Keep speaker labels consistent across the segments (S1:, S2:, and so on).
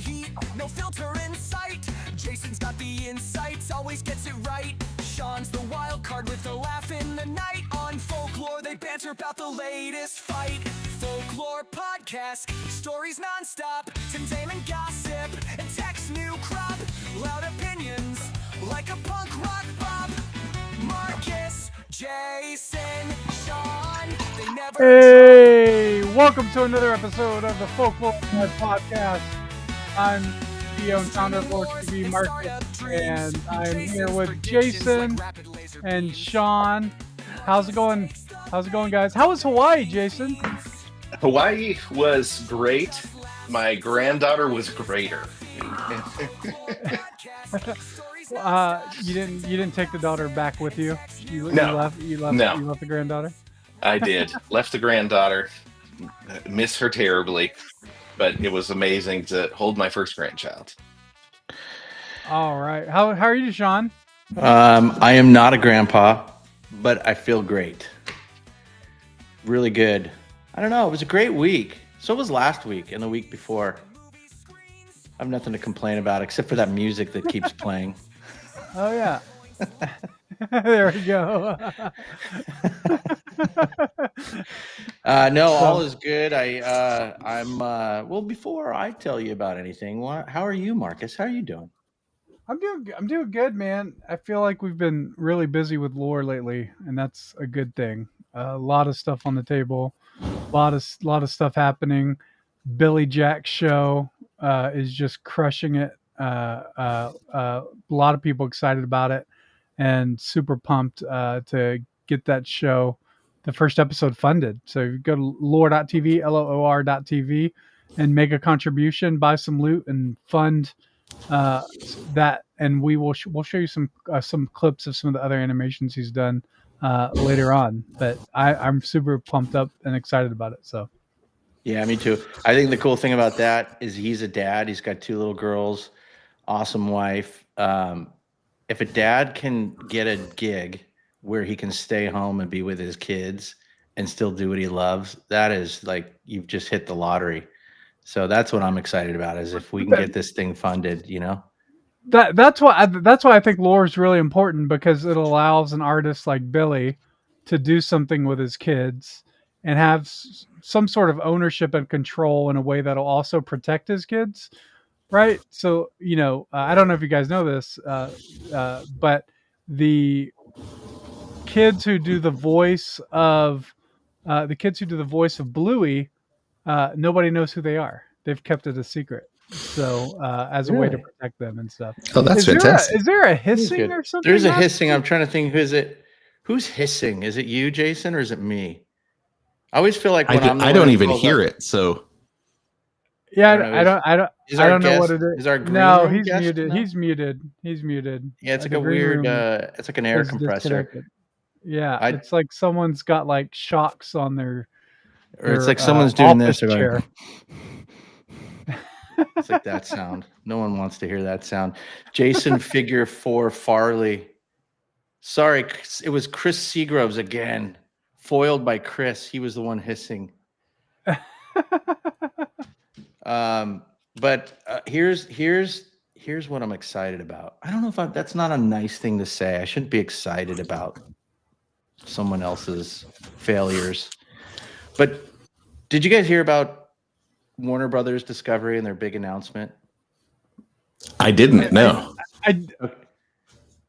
S1: heat, no filter in sight. Jason's got the insights, always gets it right. Sean's the wild card with a laugh in the night. On Folklore, they banter about the latest fight. Folklore podcast, stories non-stop. Entertainment, gossip, and tech's new crop. Loud opinions, like a punk rock pop. Marcus, Jason, Sean, they never...
S2: Hey, welcome to another episode of the Folklore Podcast. I'm CEO and founder of Lord TV Marcus, and I'm here with Jason and Sean. How's it going? How's it going, guys? How was Hawaii, Jason?
S3: Hawaii was great. My granddaughter was greater.
S2: You didn't take the daughter back with you? You left the granddaughter?
S3: I did. Left the granddaughter. Miss her terribly, but it was amazing to hold my first grandchild.
S2: All right. How are you, Sean?
S4: I am not a grandpa, but I feel great. Really good. I don't know. It was a great week. So was last week and the week before. I have nothing to complain about except for that music that keeps playing.
S2: Oh, yeah. There we go.
S4: No, all is good. Before I tell you about anything, how are you, Marcus? How are you doing?
S2: I'm doing good, man. I feel like we've been really busy with lore lately, and that's a good thing. A lot of stuff on the table, a lot of stuff happening. Billy Jack's show is just crushing it. A lot of people excited about it and super pumped to get that show, the first episode, funded. So you go to lore.tv, LOOR.tv, and make a contribution, buy some loot, and fund that. And we'll show you some clips of some of the other animations he's done later on. But I'm super pumped up and excited about it. So.
S4: Yeah, me too. I think the cool thing about that is he's a dad. He's got 2 little girls, awesome wife. If a dad can get a gig where he can stay home and be with his kids and still do what he loves, that is like you've just hit the lottery. So that's what I'm excited about, is if we can get this thing funded, you know.
S2: That's why I think lore is really important, because it allows an artist like Billy to do something with his kids and have some sort of ownership and control in a way that'll also protect his kids, right? So, I don't know if you guys know this, but the kids who do the voice of Bluey, nobody knows who they are. They've kept it a secret. So, as a way to protect them and stuff.
S5: Oh, that's fantastic.
S2: Is there a hissing or something?
S4: There's a hissing. I'm trying to think. Who's hissing? Is it you, Jason, or is it me? I always feel like when
S5: I don't even hear it. So
S2: yeah, I don't know what it is.
S4: Is our green
S2: no?
S4: room
S2: He's
S4: guest
S2: muted.
S4: now?
S2: He's muted.
S4: Yeah, it's like a weird. It's like an air compressor.
S2: Yeah, it's like someone's got like shocks on their.
S4: Or it's like someone's doing this.
S2: Chair.
S4: It's like that sound. No one wants to hear that sound. Jason Figure 4 Farley. Sorry, it was Chris Seagroves again. Foiled by Chris. He was the one hissing. But here's what I'm excited about. I don't know if that's not a nice thing to say. I shouldn't be excited about someone else's failures. But did you guys hear about Warner Brothers Discovery and their big announcement?
S5: I didn't. No.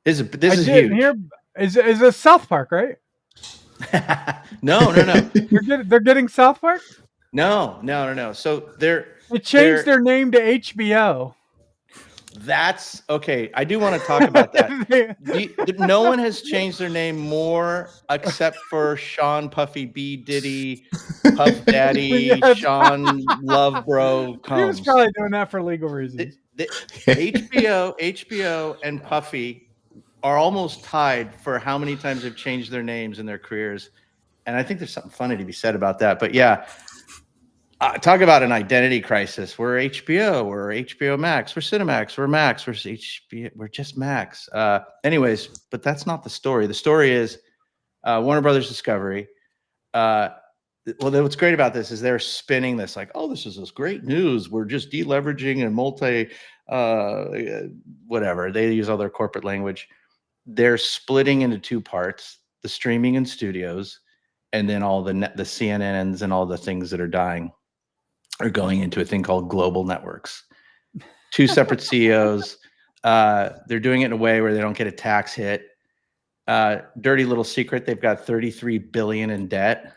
S4: This is huge.
S2: Is it South Park, right?
S4: No.
S2: They're getting South Park?
S4: No. So they
S2: changed their name to HBO.
S4: That's okay. I do want to talk about that. No one has changed their name more except for Sean Puffy B Diddy, Puff Daddy, Sean Love Bro Combs.
S2: He was probably doing that for legal reasons.
S4: HBO and Puffy are almost tied for how many times they've changed their names in their careers. And I think there's something funny to be said about that. But yeah, talk about an identity crisis. We're HBO, we're HBO Max, we're Cinemax, we're Max, we're HBO, we're just Max. Anyways, but that's not the story. The story is Warner Brothers Discovery Well, what's great about this is they're spinning this like, oh, this is this great news. We're just deleveraging and whatever. They use all their corporate language. They're splitting into two parts: the streaming and studios, and then all the CNNs and all the things that are dying are going into a thing called global networks. Two separate CEOs. They're doing it in a way where they don't get a tax hit. Dirty little secret: they've got $33 billion in debt.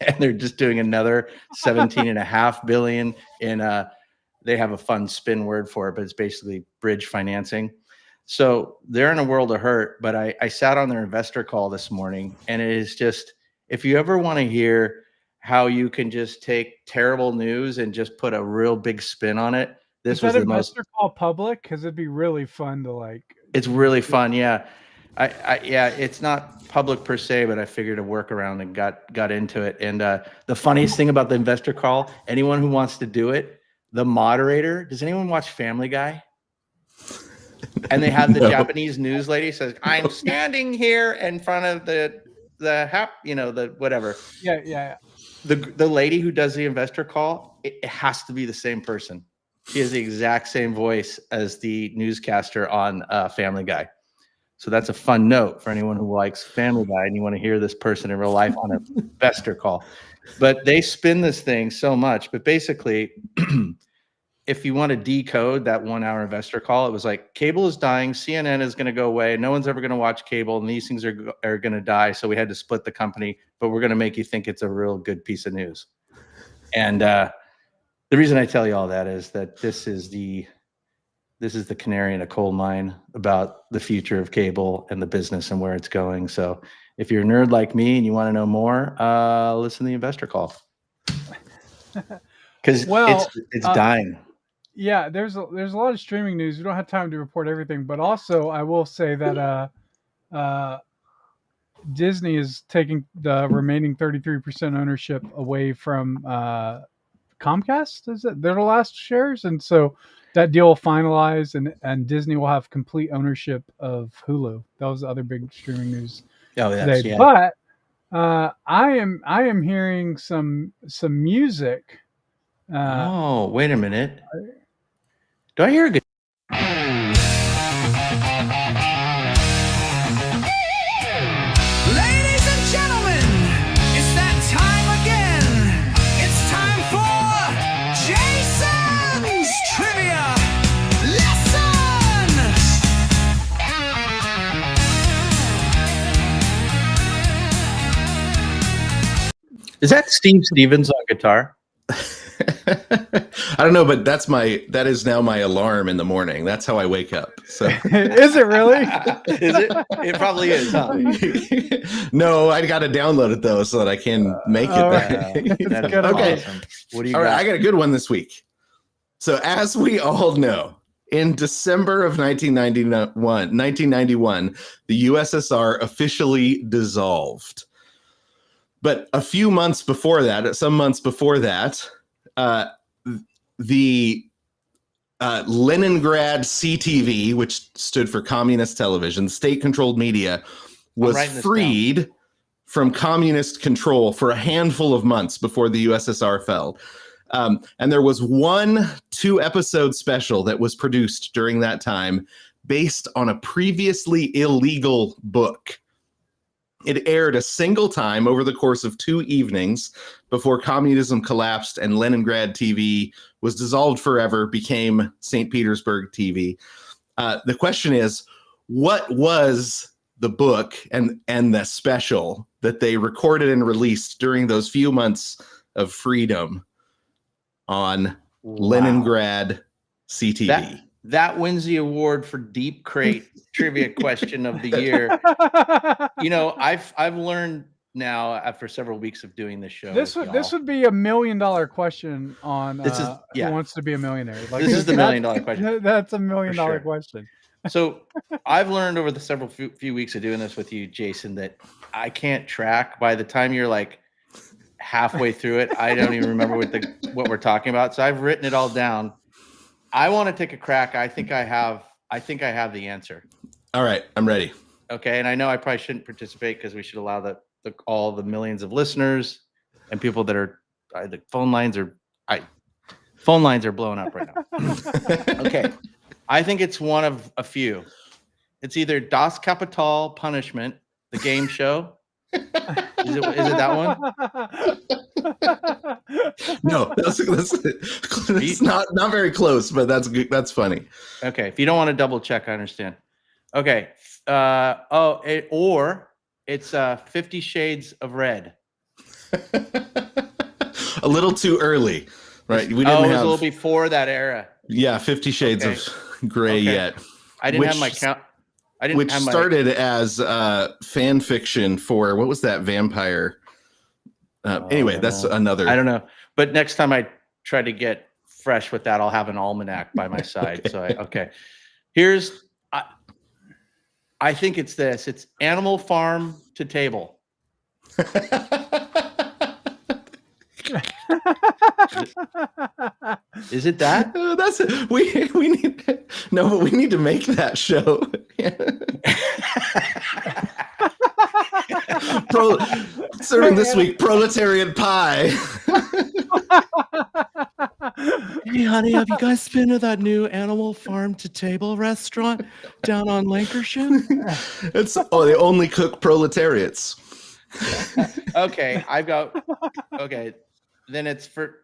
S4: And they're just doing another 17.5 billion in they have a fun spin word for it, but it's basically bridge financing. So they're in a world of hurt. But I sat on their investor call this morning, and it is just, if you ever want to hear how you can just take terrible news and just put a real big spin on it, this was the most.
S2: Investor call public, because it'd be really fun to like.
S4: It's really fun, yeah. Yeah, it's not public per se, but I figured a workaround and got into it. And the funniest thing about the investor call, anyone who wants to do it, the moderator, does anyone watch Family Guy? And they have the Japanese news lady says, "I'm standing here in front of the whatever."
S2: Yeah.
S4: The lady who does the investor call, it has to be the same person. She has the exact same voice as the newscaster on Family Guy. So that's a fun note for anyone who likes Family Guy and you want to hear this person in real life on an investor call. But they spin this thing so much. But basically, if you want to decode that 1 hour investor call, it was like, cable is dying, CNN is going to go away, no one's ever going to watch cable, and these things are going to die. So we had to split the company, but we're going to make you think it's a real good piece of news. And the reason I tell you all that is that this is the canary in a coal mine about the future of cable and the business and where it's going. So if you're a nerd like me and you want to know more, listen to the investor call. Because it's dying.
S2: Yeah, there's a lot of streaming news. We don't have time to report everything, but also I will say that Disney is taking the remaining 33% ownership away from Comcast. Is it? They're the last shares, and so that deal will finalize, and Disney will have complete ownership of Hulu. That was the other big streaming news today.
S4: Yeah.
S2: But I am hearing some music.
S4: Oh, wait a minute. Do I hear a good?
S1: Ladies and gentlemen, it's that time again. It's time for Jason's Trivia Lesson.
S4: Is that Steve Stevens on guitar?
S5: I don't know, but that is now my alarm in the morning. That's how I wake up. So
S2: Is it really?
S4: Is it? It probably is. Huh?
S5: No, I got to download it though, so that I can make it.
S4: That's
S2: good.
S5: Okay.
S4: Awesome. What do you
S5: All
S4: got?
S5: right, I got a good one this week. So as we all know, in December of 1991, the USSR officially dissolved. But a few months before that, some months before that, the Leningrad CTV, which stood for Communist Television, state-controlled media, was freed from communist control for a handful of months before the USSR fell. And there was one 2-episode special that was produced during that time based on a previously illegal book. It aired a single time over the course of 2 evenings before communism collapsed and Leningrad TV was dissolved forever, became St. Petersburg TV. The question is, what was the book and the special that they recorded and released during those few months of freedom on Leningrad CTV?
S4: That wins the award for Deep Crate Trivia Question of the Year. You know, I've learned now after several weeks of doing this show.
S2: This would be $1 million question on Who Wants to Be a Millionaire.
S4: Like, this is the $1 million question.
S2: That's $1 million question.
S4: So I've learned over the few weeks of doing this with you, Jason, that I can't track. By the time you're like halfway through it, I don't even remember what we're talking about. So I've written it all down. I want to take a crack. I think I have the answer.
S5: All right, I'm ready.
S4: Okay, and I know I probably shouldn't participate because we should allow all the millions of listeners and people that are the phone lines are blowing up right now. Okay, I think it's one of a few. It's either Das Kapital Punishment, the game show. Is it that one?
S5: No, that's not very close, but that's good. That's funny.
S4: Okay, if you don't want to double check, I understand. Okay, or it's 50 Shades of Red.
S5: A little too early, right?
S4: We didn't. It was a little before that era.
S5: Yeah, 50 Shades of Gray yet.
S4: I didn't have my count.
S5: Which started as fan fiction for what was that vampire? Anyway, that's another.
S4: I don't know. But next time I try to get fresh with that, I'll have an almanac by my side. So here's. I think it's this. It's Animal Farm to Table. Is it that?
S5: That's it. We need but we need to make that show. Serving this week proletariat pie.
S4: Hey honey, have you guys been to that new Animal Farm to Table restaurant down on Lancashire?
S5: They only cook proletariats.
S4: Okay, then it's for,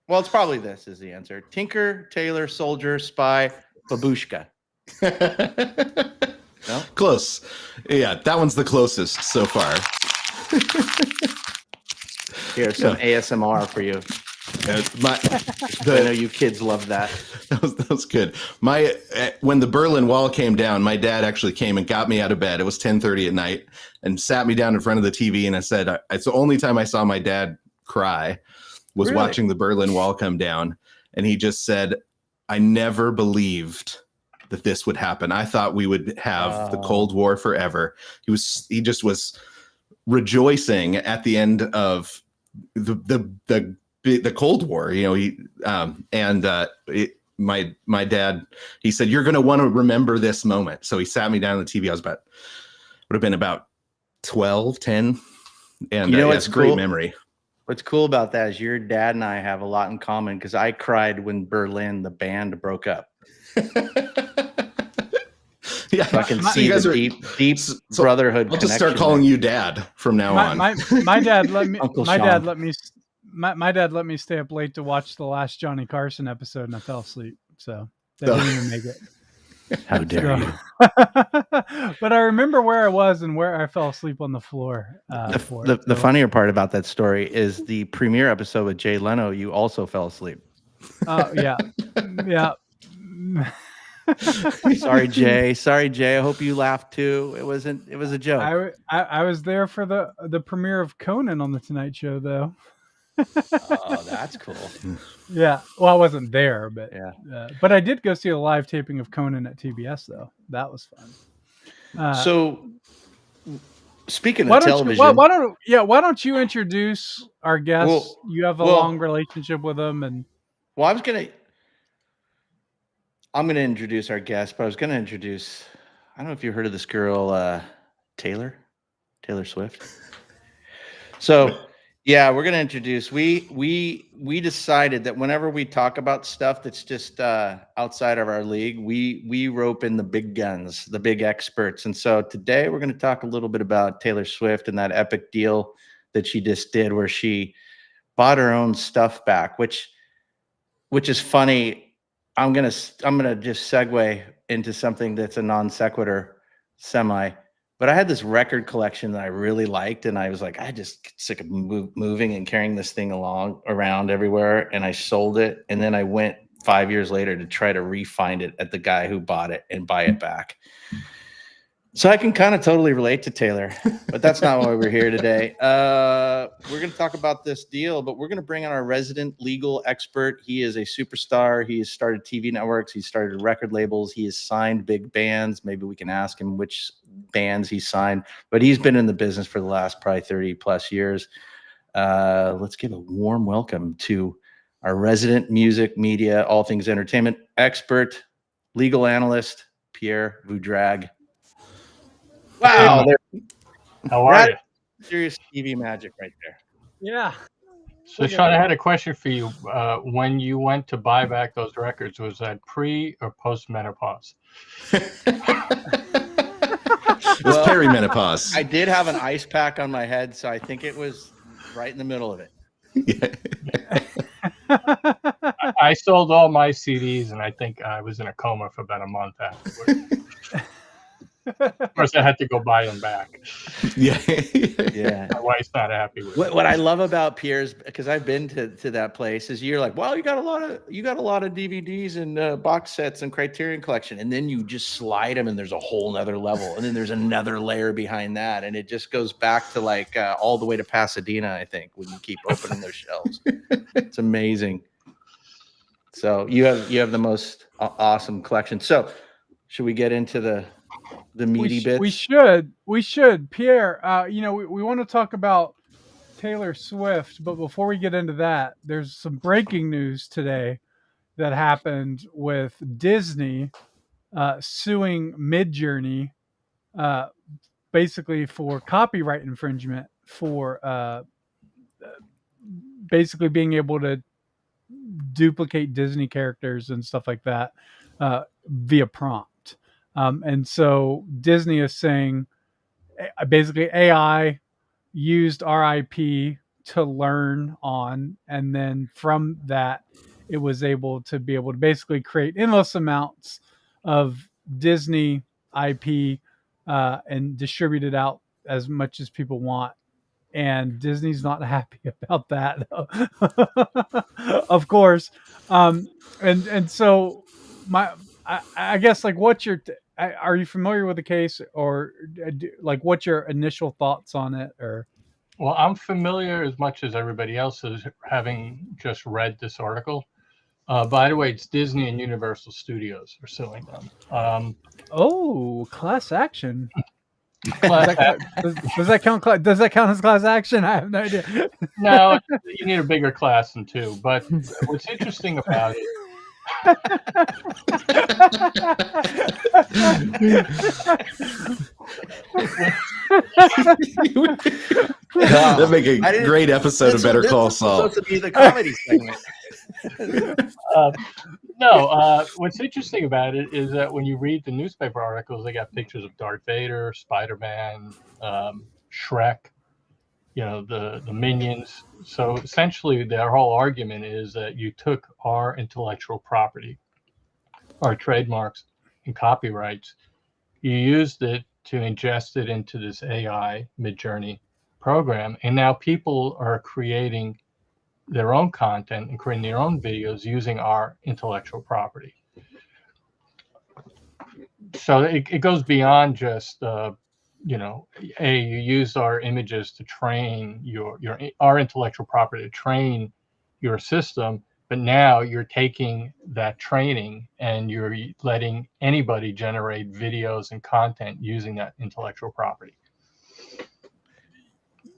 S4: well, it's probably this is the answer. Tinker, Tailor, Soldier, Spy, Babushka. No?
S5: Close. Yeah, that one's the closest so far.
S4: Here's some ASMR for you. I know you kids love that.
S5: That was good. When the Berlin Wall came down, my dad actually came and got me out of bed. It was 10:30 at night and sat me down in front of the TV. And I said, it's the only time I saw my dad cry was watching the Berlin Wall come down. And he just said, I never believed that this would happen. I thought we would have the Cold War forever. He just was rejoicing at the end of the Cold War, my dad, he said, you're going to want to remember this moment. So he sat me down on the TV. Would have been about 12, 10. And it's a great memory.
S4: What's cool about that is your dad and I have a lot in common because I cried when Berlin, the band, broke up.
S5: Yeah,
S4: so I can see the deep brotherhood.
S5: I'll just start calling you Dad from now on.
S2: My dad let me. My dad let me stay up late to watch the last Johnny Carson episode, and I fell asleep. So that didn't even make it.
S4: How dare you?
S2: But I remember where I was and where I fell asleep on the floor.
S4: The funnier part about that story is the premiere episode with Jay Leno. You also fell asleep.
S2: Oh yeah.
S4: Sorry, Jay. I hope you laughed too. It was a joke.
S2: I was there for the premiere of Conan on the Tonight Show, though.
S4: Oh, that's cool.
S2: Yeah. Well, I wasn't there, but
S4: yeah.
S2: But I did go see a live taping of Conan at TBS, though. That was fun.
S4: So, speaking of television,
S2: why don't you introduce our guests? Well, you have a long relationship with them, and
S4: I'm gonna introduce our guest, but I was gonna introduce. I don't know if you heard of this girl, Taylor Swift. So. Yeah, we're gonna introduce. We decided that whenever we talk about stuff that's just outside of our league, we rope in the big guns, the big experts. And so today we're gonna talk a little bit about Taylor Swift and that epic deal that she just did, where she bought her own stuff back, which is funny. I'm gonna just segue into something that's a non sequitur semi. But I had this record collection that I really liked, and I was like, I just get sick of moving and carrying this thing around everywhere, and I sold it. And then I went 5 years later to try to re-find it at the guy who bought it and buy it back. So I can kind of totally relate to Taylor, but that's not why we're here today. We're going to talk about this deal, but we're going to bring on our resident legal expert. He is a superstar. He has started TV networks. He's started record labels. He has signed big bands. Maybe we can ask him which bands he signed, but he's been in the business for the last probably 30 plus years. Let's give a warm welcome to our resident music, media, all things entertainment expert, legal analyst, Pierre Voudrag. Wow.
S6: How are you?
S4: Serious TV magic right there.
S2: Yeah.
S6: So, Sean, I had a question for you. When you went to buy back those records, was that pre or post menopause?
S5: It was perimenopause.
S4: I did have an ice pack on my head, so I think it was right in the middle of it.
S6: I sold all my CDs, and I think I was in a coma for about a month afterwards. Of course, I had to go buy them back.
S5: Yeah.
S6: My wife's not happy with it.
S4: What I love about Pierre's, because I've been to that place, is you're like, well, you got a lot of DVDs and box sets and Criterion Collection, and then you just slide them, and there's a whole nother level, and then there's another layer behind that, and it just goes back to like all the way to Pasadena, I think, when you keep opening those shelves. It's amazing. So you have the most awesome collection. So should we get into the meaty bits?
S2: We should. Pierre, we want to talk about Taylor Swift, but before we get into that, there's some breaking news today that happened with Disney suing Midjourney basically for copyright infringement for basically being able to duplicate Disney characters and stuff like that via prompt. And so Disney is saying basically AI used our IP to learn on, and then from that, it was able to basically create endless amounts of Disney IP and distribute it out as much as people want. And Disney's not happy about that, of course. And so I guess, like, are you familiar with the case, or like what's your initial thoughts on it? Or
S6: Well, I'm familiar as much as everybody else is, having just read this article. By the way, it's Disney and Universal Studios are suing them.
S2: Class action. Does that count? Does that count as class action? I have no idea.
S6: No, you need a bigger class than two. But what's interesting about it,
S5: That'd make a great episode of Better Call Saul.
S4: Supposed to be the comedy segment.
S6: What's interesting about it is that when you read the newspaper articles, they got pictures of Darth Vader, Spider-Man, Shrek, the Minions. So essentially, their whole argument is that you took our intellectual property, our trademarks and copyrights, you used it to ingest it into this AI Midjourney program, and now people are creating their own content and creating their own videos using our intellectual property. So it goes beyond just you used our images to train our intellectual property to train your system, but now you're taking that training and you're letting anybody generate videos and content using that intellectual property.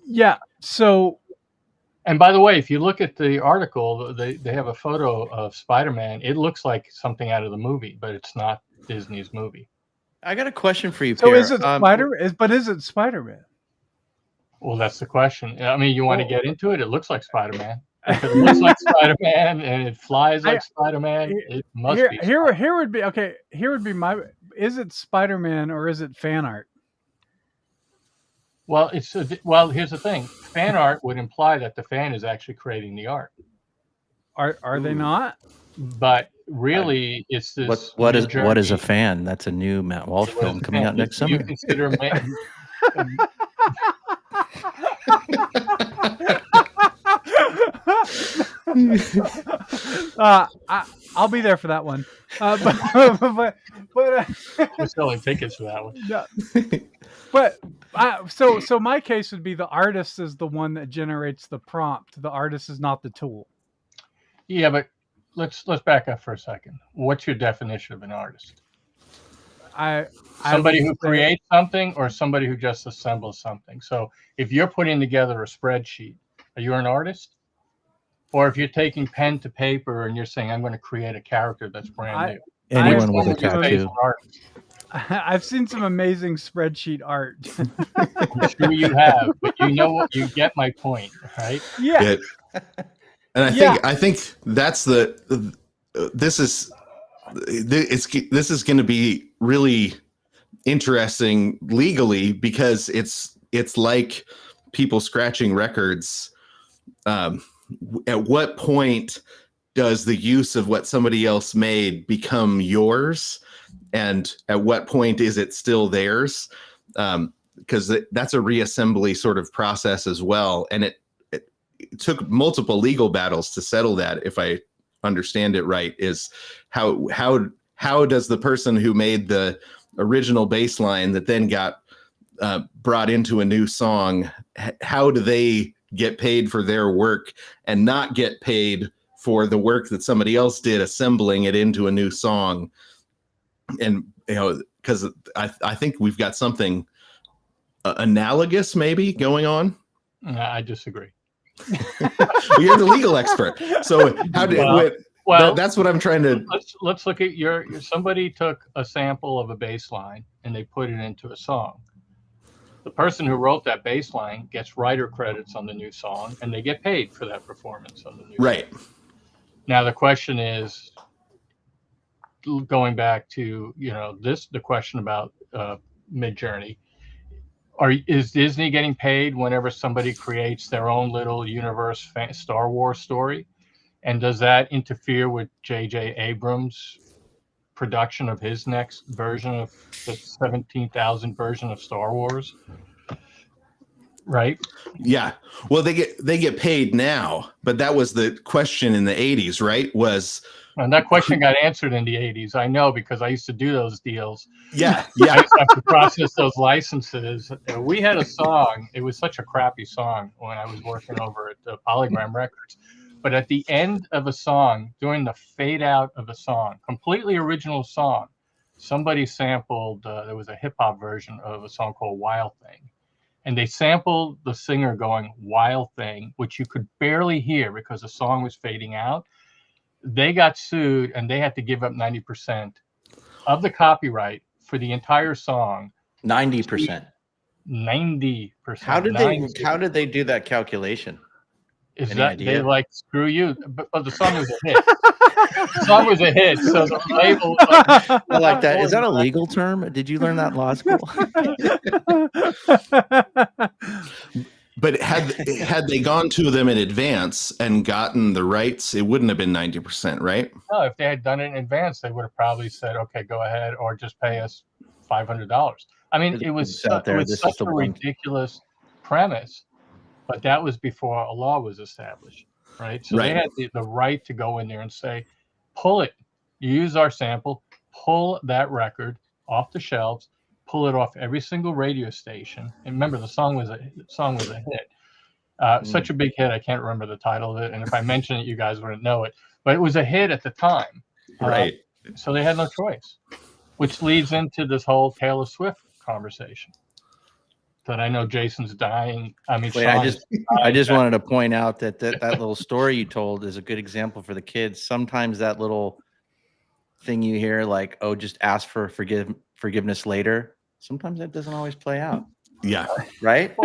S2: Yeah. So,
S6: and by the way, if you look at the article, they have a photo of Spider-Man. It looks like something out of the movie, but it's not Disney's movie.
S4: I got a question for you,
S2: Pierre.
S4: Pierre.
S2: Is it Spider-Man?
S6: Well, that's the question. I mean, you want to get into it? It looks like Spider-Man. If it looks like Spider-Man and it flies like Spider-man, it must be.
S2: Here would be my. Is it Spider-Man or is it fan art?
S6: Well, here's the thing. Fan art would imply that the fan is actually creating the art.
S2: Are they not?
S6: But really, it's this.
S4: What is a fan? That's a new Matt Walsh film coming out next summer.
S6: You consider
S2: I'll be there for that one. But
S6: we're selling tickets for that one.
S2: Yeah. But so my case would be the artist is the one that generates the prompt. The artist is not the tool.
S6: Yeah, but let's back up for a second. What's your definition of an artist? Somebody who creates something, or somebody who just assembles something. So if you're putting together a spreadsheet, are you an artist? Or if you're taking pen to paper and you're saying, I'm going to create a character that's brand new.
S4: Anyone with a tattoo.
S2: I've seen some amazing spreadsheet art.
S6: I'm sure you have, but you know what? You get my point, right?
S2: Yeah.
S5: And
S2: Yeah.
S5: I think that's this is going to be really interesting legally, because it's like people scratching records. At what point does the use of what somebody else made become yours, and at what point is it still theirs? Because that's a reassembly sort of process as well, and it took multiple legal battles to settle that, if I understand it right. Is how does the person who made the original bass line that then got brought into a new song, how do they get paid for their work and not get paid for the work that somebody else did assembling it into a new song? And because I think we've got something analogous maybe going on.
S6: I disagree.
S5: You're the legal expert, so how did that's what I'm trying to.
S6: Let's look at somebody took a sample of a bass line and they put it into a song. The person who wrote that bass line gets writer credits on the new song, and they get paid for that performance on the new song. Now the question is, going back to the question about Midjourney. Is Disney getting paid whenever somebody creates their own little universe Star Wars story? And does that interfere with J.J. Abrams' production of his next version of the 17,000 version of Star Wars? Right?
S5: Yeah. Well, they get paid now, but that was the question in the 80s, right?
S6: And that question got answered in the 80s. I know, because I used to do those deals.
S5: Yeah.
S6: I used to have to process those licenses. We had a song. It was such a crappy song when I was working over at the Polygram Records. But at the end of a song, during the fade out of a song, completely original song, somebody sampled, there was a hip hop version of a song called Wild Thing. And they sampled the singer going Wild Thing, which you could barely hear because the song was fading out. They got sued and they had to give up 90% of the copyright for the entire song.
S4: 90%.
S6: 90%.
S4: How did they do that calculation?
S6: Is
S4: Any
S6: that
S4: idea?
S6: they screw you? But the song was a hit. The song was a hit, so the label.
S4: I like that. Is that a legal term? Did you learn that in law school?
S5: But had they gone to them in advance and gotten the rights, it wouldn't have been 90%, right?
S6: No, if they had done it in advance, they would have probably said, "Okay, go ahead," or just pay us $500. I mean, it was such a ridiculous premise, but that was before a law was established, right? So they had the right to go in there and say, "Pull it. You use our sample. Pull that record off the shelves. Pull it off every single radio station." And remember, the song was a hit. Such a big hit, I can't remember the title of it. And if I mention it, you guys wouldn't know it. But it was a hit at the time.
S5: Right.
S6: So they had no choice, which leads into this whole Taylor Swift conversation that I know Jason's dying. I mean,
S4: wait, I just wanted to point out that little story you told is a good example for the kids. Sometimes that little thing you hear, like, oh, just ask for forgiveness later. Sometimes that doesn't always play out.
S5: Yeah.
S4: Right?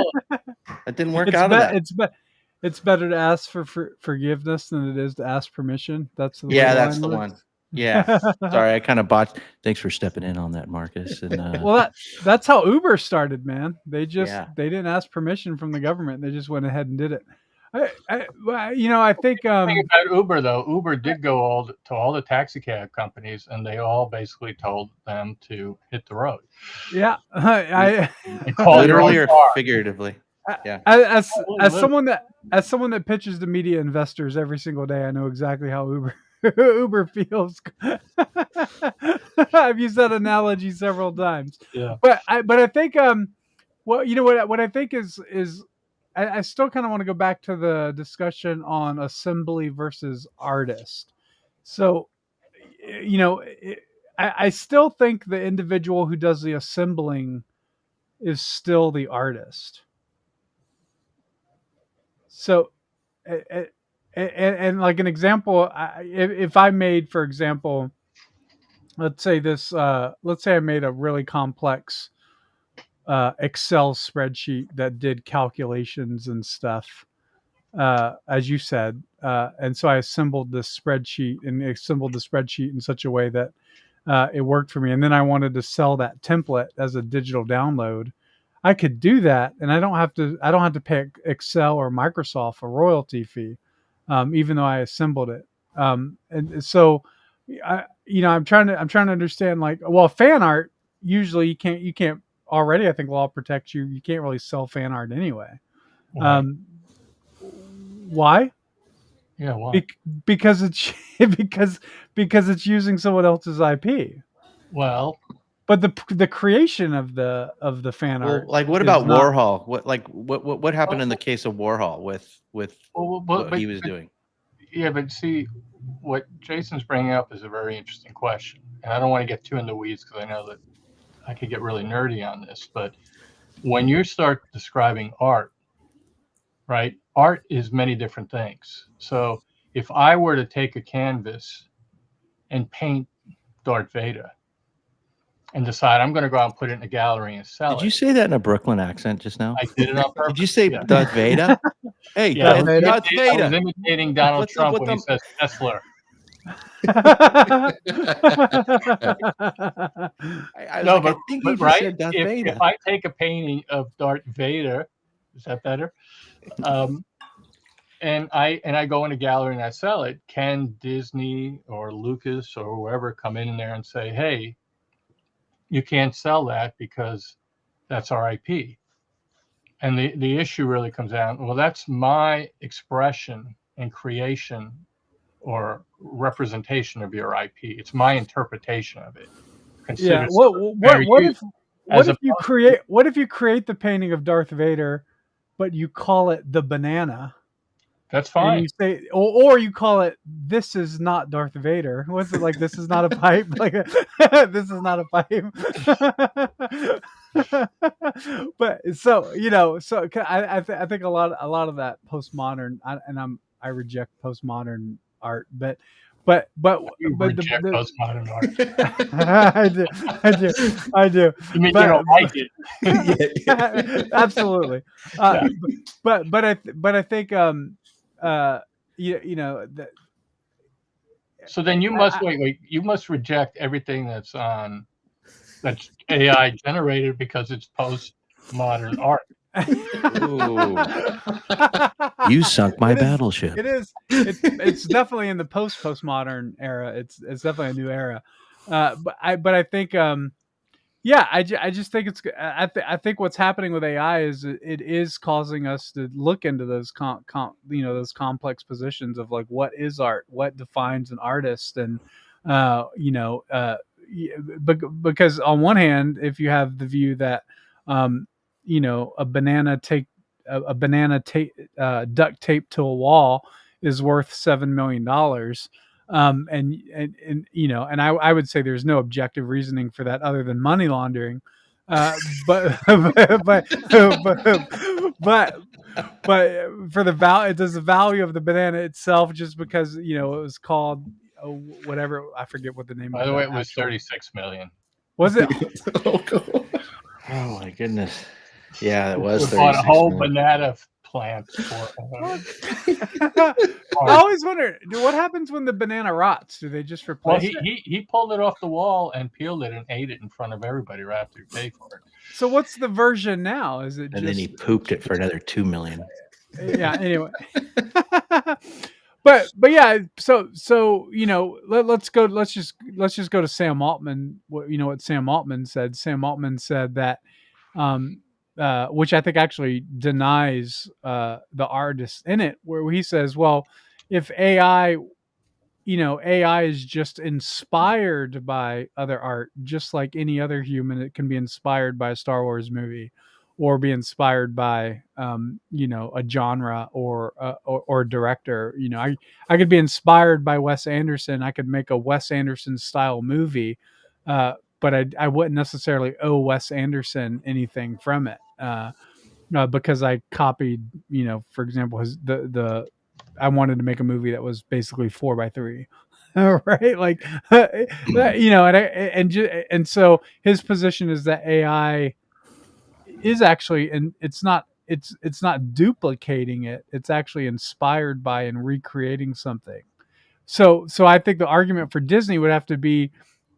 S4: That didn't work out.
S2: It's better to ask for forgiveness than it is to ask permission. That's the
S4: one. Yeah. Sorry, I kind of botched. Thanks for stepping in on that, Marcus. And
S2: well, that's how Uber started, man. They didn't ask permission from the government. They just went ahead and did it. I think
S6: the thing about Uber, though, Uber did go to all the taxi cab companies, and they all basically told them to hit the road.
S2: Yeah,
S4: literally or figuratively. Yeah.
S2: As someone that pitches to media investors every single day, I know exactly how Uber feels. I've used that analogy several times.
S6: Yeah.
S2: But I think well, you know what I think is I still kind of want to go back to the discussion on assembly versus artist. So, I still think the individual who does the assembling is still the artist. So, and like an example, if I made, for example, let's say I made a really complex Excel spreadsheet that did calculations and stuff as you said, and so I assembled the spreadsheet in such a way that it worked for me. And then I wanted to sell that template as a digital download. I could do that, and I don't have to pay Excel or Microsoft a royalty fee, even though I assembled it. And so, I'm trying to understand, like, well, fan art, usually you can't already. I think law protects you. You can't really sell fan art anyway.
S6: Right.
S2: Why?
S6: Yeah, why?
S2: Because it's because it's using someone else's IP.
S6: Well,
S2: But the creation of the fan art.
S4: Like, what
S2: is
S4: about
S2: not-
S4: Warhol? What happened in the case of Warhol with what he was doing?
S6: Yeah, but see, what Jason's bringing up is a very interesting question, and I don't want to get too in the weeds because I know that I could get really nerdy on this. But when you start describing art, right? Art is many different things. So if I were to take a canvas and paint Darth Vader and decide I'm going to go out and put it in a gallery and sell
S4: Did you
S6: it,
S4: say that in a Brooklyn accent just now?
S6: I did it on purpose.
S4: Did you say
S6: Yeah.
S4: Darth Vader? Hey,
S6: Yeah,
S2: Darth Vader.
S4: Darth
S6: I was
S4: Vader.
S6: imitating Donald
S4: What's up
S6: Trump
S4: with
S6: when he
S4: them?
S6: says Tesla.
S4: I was
S6: No,
S4: like,
S6: but,
S4: I think you just
S6: right,
S4: said Darth Vader.
S6: if I take a painting of Darth Vader, is that better? And I go in a gallery and I sell it, can Disney or Lucas or whoever come in there and say, hey, you can't sell that because that's our IP? And the issue really comes down, well, that's my expression and creation or representation of your IP. It's my interpretation of it.
S2: Yeah.
S6: Consider
S2: What if you create the painting of Darth Vader, but you call it the banana?
S6: That's
S2: And
S6: fine.
S2: you say, or you call it, this is not Darth Vader. What's it like? This is not a pipe. Like, this is not a pipe. But so I think a lot of that postmodern, I reject postmodern art, but
S6: You reject postmodern art.
S2: I do.
S6: You mean
S2: But-
S6: you don't like it?
S2: Absolutely.
S6: Yeah.
S2: But I think
S6: So then you must wait. You must reject everything that's AI generated because it's postmodern art.
S4: You sunk my
S2: It is-
S4: battleship.
S2: It is. It's definitely in the postmodern era. It's definitely a new era. But I think I just think it's. I think what's happening with AI is it is causing us to look into those those complex positions of, like, what is art, what defines an artist, and because on one hand, if you have the view that a banana duct taped to a wall is worth $7 million. And I would say there's no objective reasoning for that other than money laundering. But for the value, does the value of the banana itself, just because it was called whatever, I forget what the name.
S6: By the way, it was 36 million.
S2: Was it?
S4: Oh my goodness! Yeah, that was.
S6: We bought a whole
S4: million.
S6: banana plant for.
S2: I always wonder, what happens when the banana rots? Do they just
S6: Well,
S2: replace it?
S6: he pulled it off the wall and peeled it and ate it in front of everybody right after he paid for it.
S2: So what's the version now? Is it
S4: And
S2: just
S4: then he pooped it for another 2 million.
S2: yeah? Anyway, but yeah. So let's go. Let's just go to Sam Altman. What Sam Altman said. Sam Altman said that, which I think actually denies the artist in it, where he says, well, if AI is just inspired by other art, just like any other human, it can be inspired by a Star Wars movie, or be inspired by a genre or a director. I could be inspired by Wes Anderson. I could make a Wes Anderson style movie, but I wouldn't necessarily owe Wes Anderson anything from it, because I copied, for example, I wanted to make a movie that was basically 4x3, right? Like, and so his position is that AI is actually, and it's not it's not duplicating it. It's actually inspired by and recreating something. So I think the argument for Disney would have to be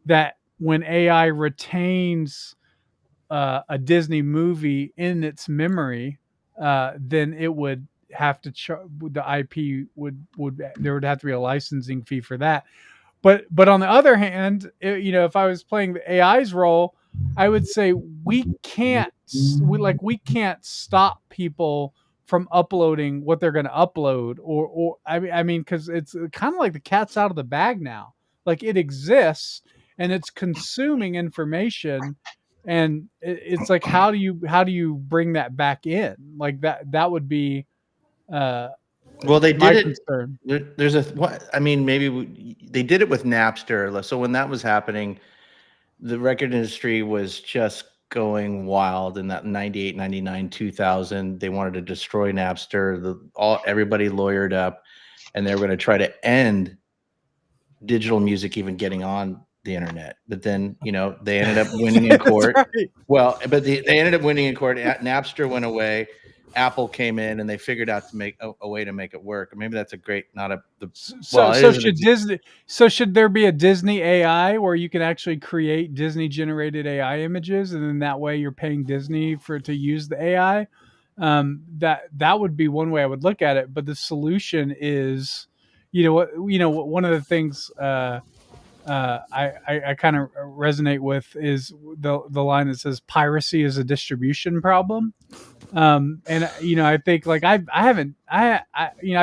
S2: that when AI retains a Disney movie in its memory, then it would have to the IP would there would have to be a licensing fee for that. But on the other hand, if I was playing the AI's role, I would say we can't stop people from uploading what they're going to upload, or I mean, because it's kind of like the cat's out of the bag now. Like it exists and it's consuming information, and it's like how do you bring that back in? Like that would be
S4: Well, they
S2: my
S4: did
S2: concern.
S4: it. There's a what? I mean, they did it with Napster. So when that was happening, the record industry was just going wild in that 98, 99, 2000. They wanted to destroy Napster. Everybody lawyered up, and they were going to try to end digital music even getting on the internet. But then, they ended up winning in court.
S2: Right.
S4: Well, but they ended up winning in court. Napster went away. Apple came in and they figured out to make a way to make it work. Or maybe that's
S2: so should there be a Disney AI where you can actually create Disney generated AI images, and then that way you're paying Disney to use the AI? That would be one way I would look at it. But the solution is, one of the things I kind of resonate with is the line that says piracy is a distribution problem. And I think like I've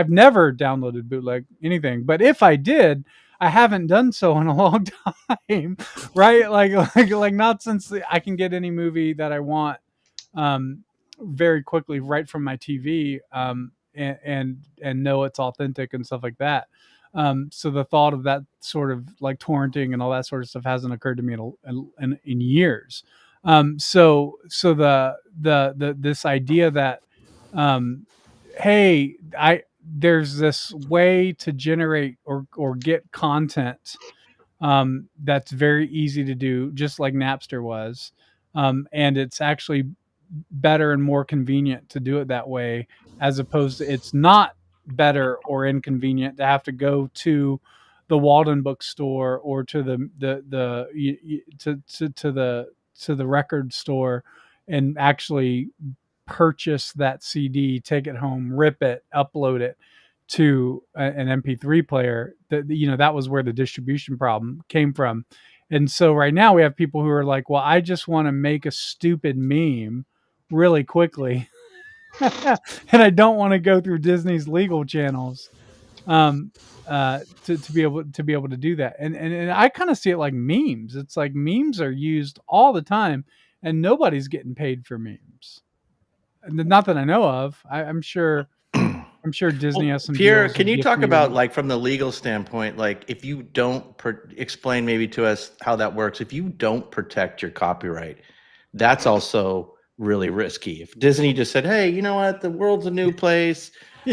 S2: never downloaded bootleg anything, but if I did, I haven't done so in a long time, right? Like not since I can get any movie that I want very quickly right from my TV, and know it's authentic and stuff like that. So the thought of that sort of like torrenting and all that sort of stuff hasn't occurred to me in years. So this idea that, hey, there's this way to generate or get content, that's very easy to do, just like Napster was. And it's actually better and more convenient to do it that way, as opposed to it's not better or inconvenient to have to go to the Walden bookstore or to the record store and actually purchase that CD, take it home, rip it, upload it to an MP3 player. That was where the distribution problem came from. And so right now we have people who are like, well, I just want to make a stupid meme really quickly. And I don't want to go through Disney's legal channels to be able to do that. And I kind of see it like memes. It's like memes are used all the time and nobody's getting paid for memes. Not that I know of. I'm sure Disney has some.
S4: Pierre, can you talk about like from the legal standpoint, like if you don't explain maybe to us how that works, if you don't protect your copyright, that's also really risky. If Disney just said, hey, you know what, the world's a new place,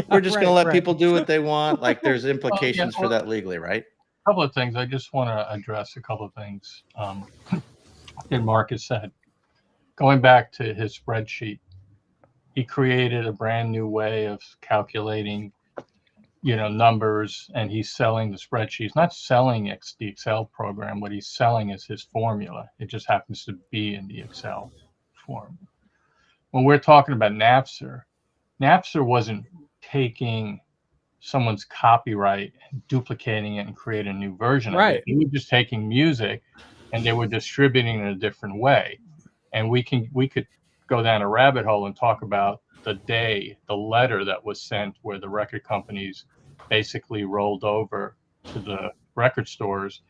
S4: we're just going to let people do what they want, like there's implications for that legally, right?
S6: A couple of things. I just want to address a couple of things that Marcus said. Going back to his spreadsheet, he created a brand new way of calculating, numbers, and he's selling the spreadsheet. He's not selling the Excel program. What he's selling is his formula. It just happens to be in the Excel form. When we're talking about Napster wasn't taking someone's copyright and duplicating it and creating a new version of it. They were just taking music and they were distributing it in a different way. And we could go down a rabbit hole and talk about the letter that was sent where the record companies basically rolled over to the record stores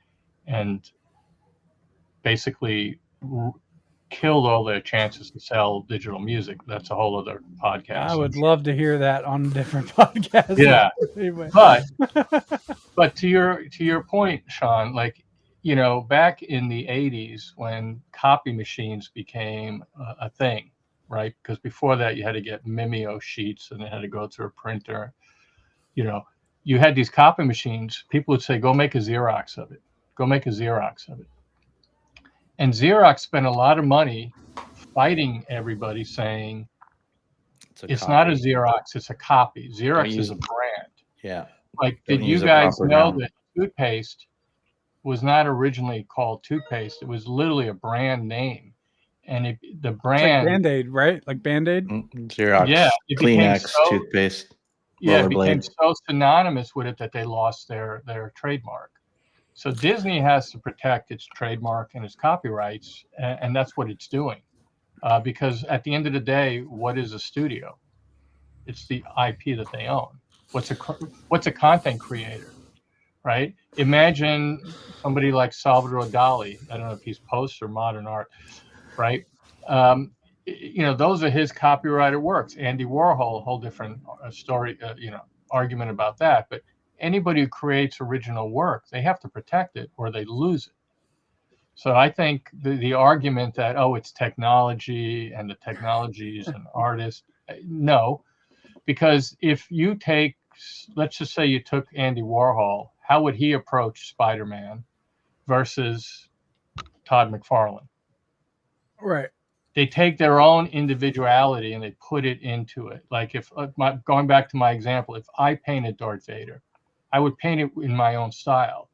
S6: and basically killed all their chances to sell digital music. That's a whole other podcast.
S2: I would love to hear that on a different podcast.
S6: Yeah. But to your point, Sean, like, back in the 80s when copy machines became a thing, right? Because before that you had to get Mimeo sheets and they had to go through a printer. You had these copy machines. People would say, go make a Xerox of it. Go make a Xerox of it. And Xerox spent a lot of money fighting everybody, saying, It's not a Xerox, it's a copy. Xerox is a brand.
S4: Yeah.
S6: Like,
S4: Don't
S6: did you
S4: use a
S6: guys
S4: proper
S6: know
S4: noun.
S6: that toothpaste was not originally called toothpaste? It was literally a brand name. And the
S2: It's like
S6: brand,
S2: Band-Aid, right? Like Band-Aid.
S4: Xerox,
S6: yeah, it became
S4: Kleenex,
S6: so,
S4: toothpaste,
S6: yeah, it became
S4: rollerblade.
S6: so synonymous with it that they lost their trademark. So Disney has to protect its trademark and its copyrights, and that's what it's doing. Because at the end of the day, what is a studio? It's the IP that they own. What's a content creator, right? Imagine somebody like Salvador Dali. I don't know if he's post or modern art, right? Those are his copyrighted works. Andy Warhol, a whole different story, argument about that. But anybody who creates original work, they have to protect it or they lose it. So I think the argument that, oh, it's technology and the technology is an artist, no, because if you take, let's just say you took Andy Warhol, how would he approach Spider-Man versus Todd McFarlane?
S2: Right.
S6: They take their own individuality and they put it into it. Like if going back to my example, if I painted Darth Vader, I would paint it in my own style.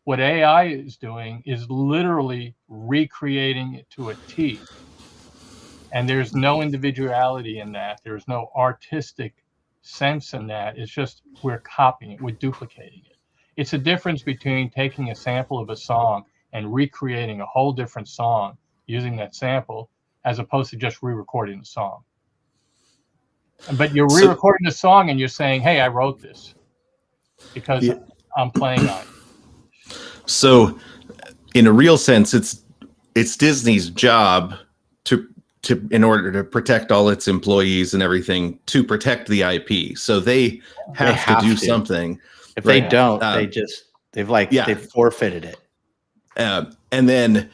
S6: What AI is doing is literally recreating it to a T. And there's no individuality in that. There's no artistic sense in that. It's just we're copying it, we're duplicating it. It's a difference between taking a sample of a song and recreating a whole different song using that sample, as opposed to just re-recording the song. But you're re-recording the song and you're saying, hey, I wrote this because I'm playing on it.
S5: So in a real sense, it's Disney's job to in order to protect all its employees and everything, to protect the IP. So they have to do something.
S4: If they don't, they've forfeited it.
S5: And then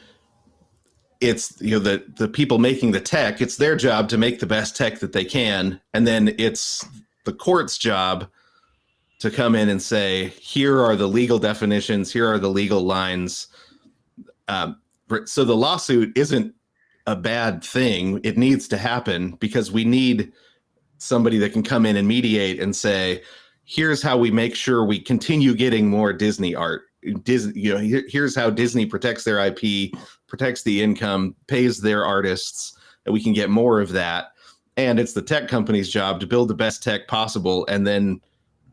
S5: it's the people making the tech, it's their job to make the best tech that they can, and then it's the court's job to come in and say, here are the legal definitions, here are the legal lines. So the lawsuit isn't a bad thing. It needs to happen because we need somebody that can come in and mediate and say, here's how we make sure we continue getting more Disney art. Here's how Disney protects their IP, protects the income, pays their artists, and we can get more of that. And it's the tech company's job to build the best tech possible and then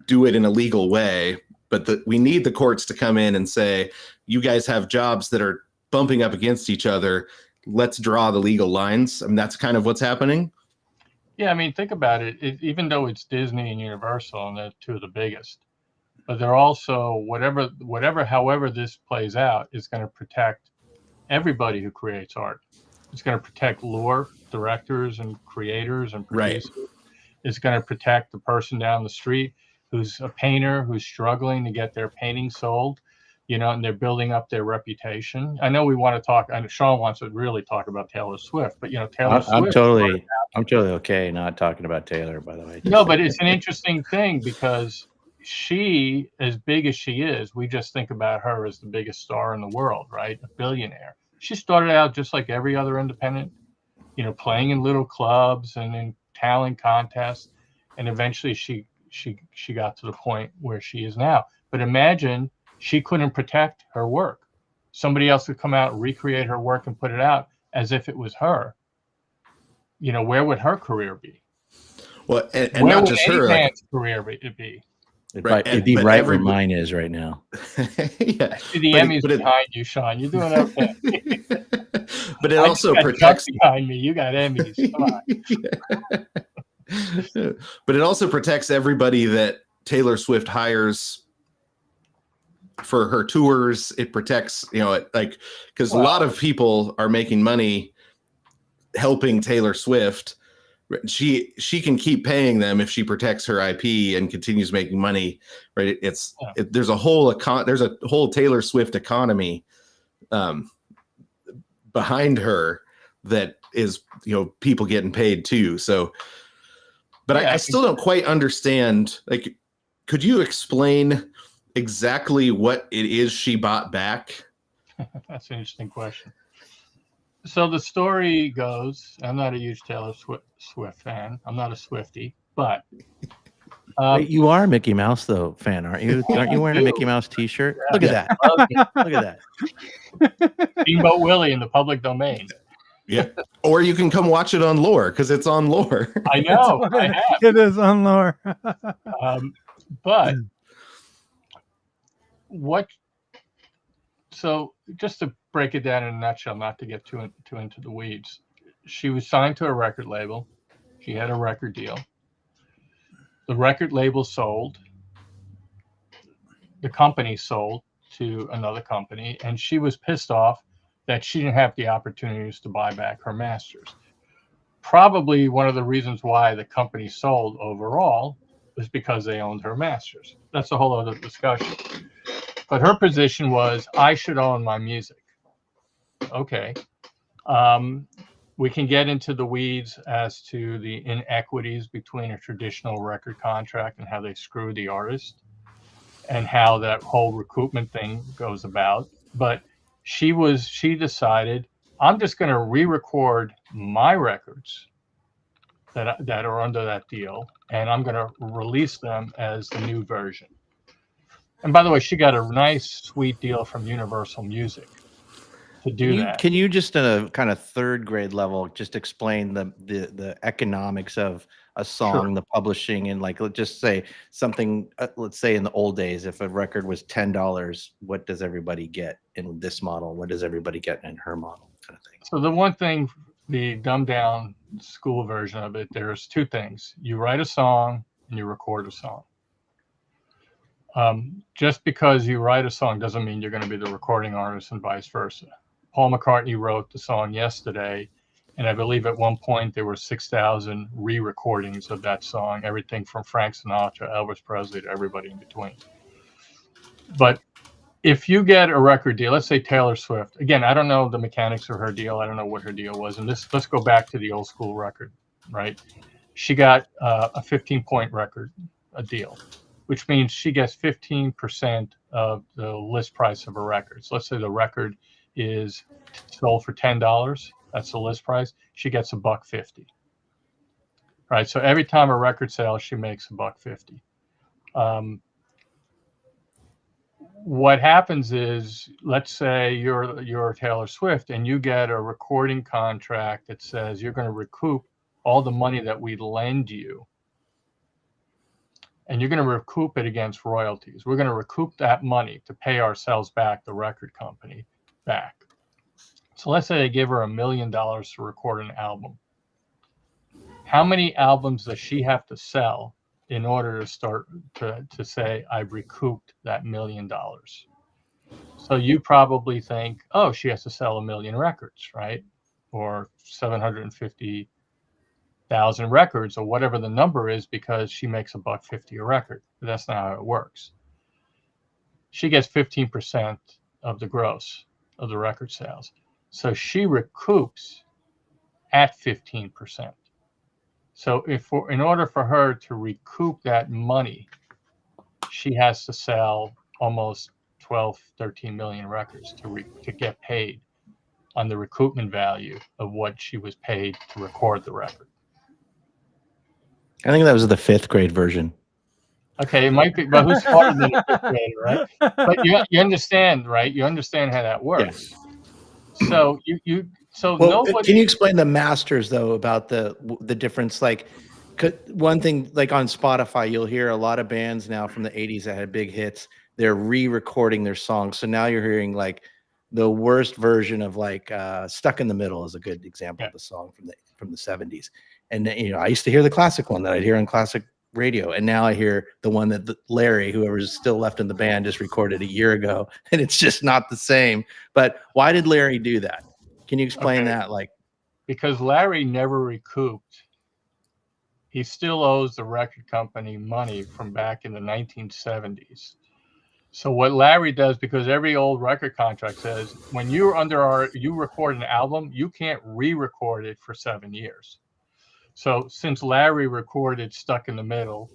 S5: do it in a legal way. But we need the courts to come in and say, you guys have jobs that are bumping up against each other. Let's draw the legal lines. I mean, that's kind of what's happening.
S6: Yeah, I mean, think about it. Even though it's Disney and Universal, and they're two of the biggest, but they're also however this plays out is going to protect everybody who creates art. It's going to protect lure directors and creators and producers. Right. It's going to protect the person down the street who's a painter who's struggling to get their painting sold, and they're building up their reputation. I know we want to talk, and Sean wants to really talk about Taylor Swift, but Taylor Swift.
S4: I'm totally okay not talking about Taylor, by the way.
S6: No, but it's an interesting thing because she, as big as she is, we just think about her as the biggest star in the world, right? A billionaire. She started out just like every other independent, playing in little clubs and in talent contests, and eventually she got to the point where she is now. But imagine she couldn't protect her work. Somebody else would come out and recreate her work and put it out as if it was her. Where would her career be?
S5: Well, and
S6: where
S5: not
S6: would
S5: just
S6: any
S5: her
S6: man's career be?
S4: It'd be right where mine is right now.
S6: Yeah. The Emmys behind you, Sean. You're doing okay.
S5: But it also protects
S6: behind me. You got Emmys. Come
S5: on. But it also protects everybody that Taylor Swift hires for her tours. It protects, because a lot of people are making money helping Taylor Swift. She can keep paying them if she protects her IP and continues making money, right? There's a whole Taylor Swift economy behind her that is people getting paid too. So, but I still don't quite understand. Like, could you explain exactly what it is she bought back?
S6: That's an interesting question. So the story goes, I'm not a huge Taylor Swift fan. I'm not a Swiftie, but
S4: Wait, you are a Mickey Mouse though fan, aren't you? Aren't you wearing a Mickey Mouse T-shirt? Look at that. Look at that.
S6: Steamboat Willie in the public domain.
S5: Yeah. Or you can come watch it on Lore because it's on Lore.
S6: I know. I have.
S2: It is on Lore.
S6: But what? So just to break it down in a nutshell, not to get too into the weeds, she was signed to a record label. She had a record deal. The record label sold. The company sold to another company, and she was pissed off that she didn't have the opportunities to buy back her masters. Probably one of the reasons why the company sold overall was because they owned her masters. That's a whole other discussion. But her position was, I should own my music. Okay. We can get into the weeds as to the inequities between a traditional record contract and how they screw the artist and how that whole recoupment thing goes about. But she decided, I'm just going to re-record my records that are under that deal, and I'm going to release them as the new version. And by the way, she got a nice, sweet deal from Universal Music to do that.
S4: Can you just at a kind of third grade level just explain the economics of a song,
S6: Sure.
S4: the publishing, and like let's just say something. Let's say in the old days, if a record was $10, what does everybody get in this model? What does everybody get in her model? Kind of thing.
S6: So the one thing, the dumbed down school version of it, there's two things. You write a song and you record a song. Just because you write a song doesn't mean you're going to be the recording artist and vice versa. Paul McCartney wrote the song Yesterday, and I believe at one point there were 6,000 re-recordings of that song, everything from Frank Sinatra, Elvis Presley, to everybody in between. But if you get a record deal, let's say Taylor Swift, again, I don't know the mechanics of her deal. I don't know what her deal was. And let's go back to the old school record, right? She got a 15-point record, a deal, which means she gets 15% of the list price of a record. So let's say the record is sold for $10. That's the list price. She gets $1.50. Right. So every time a record sells, she makes $1.50. What happens is, let's say you're Taylor Swift and you get a recording contract that says you're going to recoup all the money that we lend you, and you're going to recoup it against royalties. We're going to recoup that money to pay ourselves back, the record company back. So let's say they give her $1 million to record an album. How many albums does she have to sell in order to start to say, I've recouped that $1 million? So you probably think, oh, she has to sell 1 million records, right? Or 750,000 records, or whatever the number is, because she makes $1.50 a record. But that's not how it works. She gets 15% of the gross of the record sales. So she recoups at 15%. So in order for her to recoup that money, she has to sell almost 12, 13 million records to get paid on the recoupment value of what she was paid to record the record.
S4: I think that was the 5th grade version.
S6: Okay, it might be, but who's smarter than a 5th grader, right? But you understand, right? You understand how that works. Yeah. So nobody.
S4: Can you explain the masters though, about the difference? Like, one thing, like on Spotify, you'll hear a lot of bands now from the 80s that had big hits. They're re-recording their songs. So now you're hearing like the worst version of like "Stuck in the Middle" is a good example of a song from the 70s. And I used to hear the classic one that I'd hear on classic radio, and now I hear the one that Larry, whoever's still left in the band, just recorded a year ago, and it's just not the same. But why did Larry do that? Can you explain that? Like,
S6: because Larry never recouped. He still owes the record company money from back in the 1970s. So what Larry does, because every old record contract says when you're you record an album, you can't re-record it for 7 years. So since Larry recorded "Stuck in the Middle,"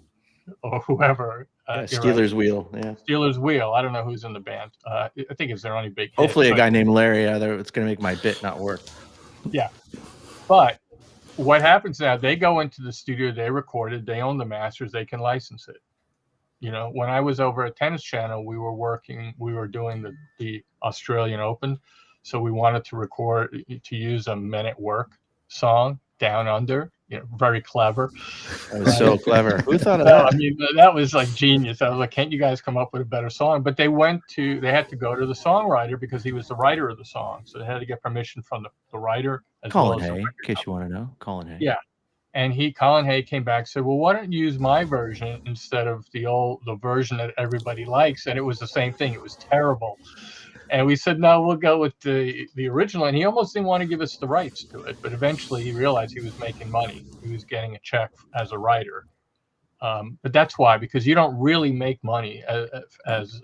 S6: or whoever,
S4: Steelers Wheel,
S6: Steelers Wheel. I don't know who's in the band. I think it's their only big hit.
S4: Hopefully, a guy named Larry. It's going to make my bit not work.
S6: Yeah. But what happens now, they go into the studio, they record it, they own the masters, they can license it. You know, when I was over at Tennis Channel, we were doing the Australian Open. So we wanted to use a Men at Work song, Down Under, very clever.
S4: That was so clever. Who thought of
S6: No,
S4: that?
S6: I mean, that was like genius. I was like, can't you guys come up with a better song? But they had to go to the songwriter because he was the writer of the song. So they had to get permission from the writer as well
S4: Colin
S6: as
S4: Hay,
S6: the
S4: in case you want to know. Colin Hay.
S6: Yeah. And Colin Hay came back and said, well, why don't you use my version instead of the version that everybody likes? And it was the same thing. It was terrible. And we said, no, we'll go with the original. And he almost didn't want to give us the rights to it. But eventually he realized he was making money. He was getting a check as a writer. But that's why, because you don't really make money as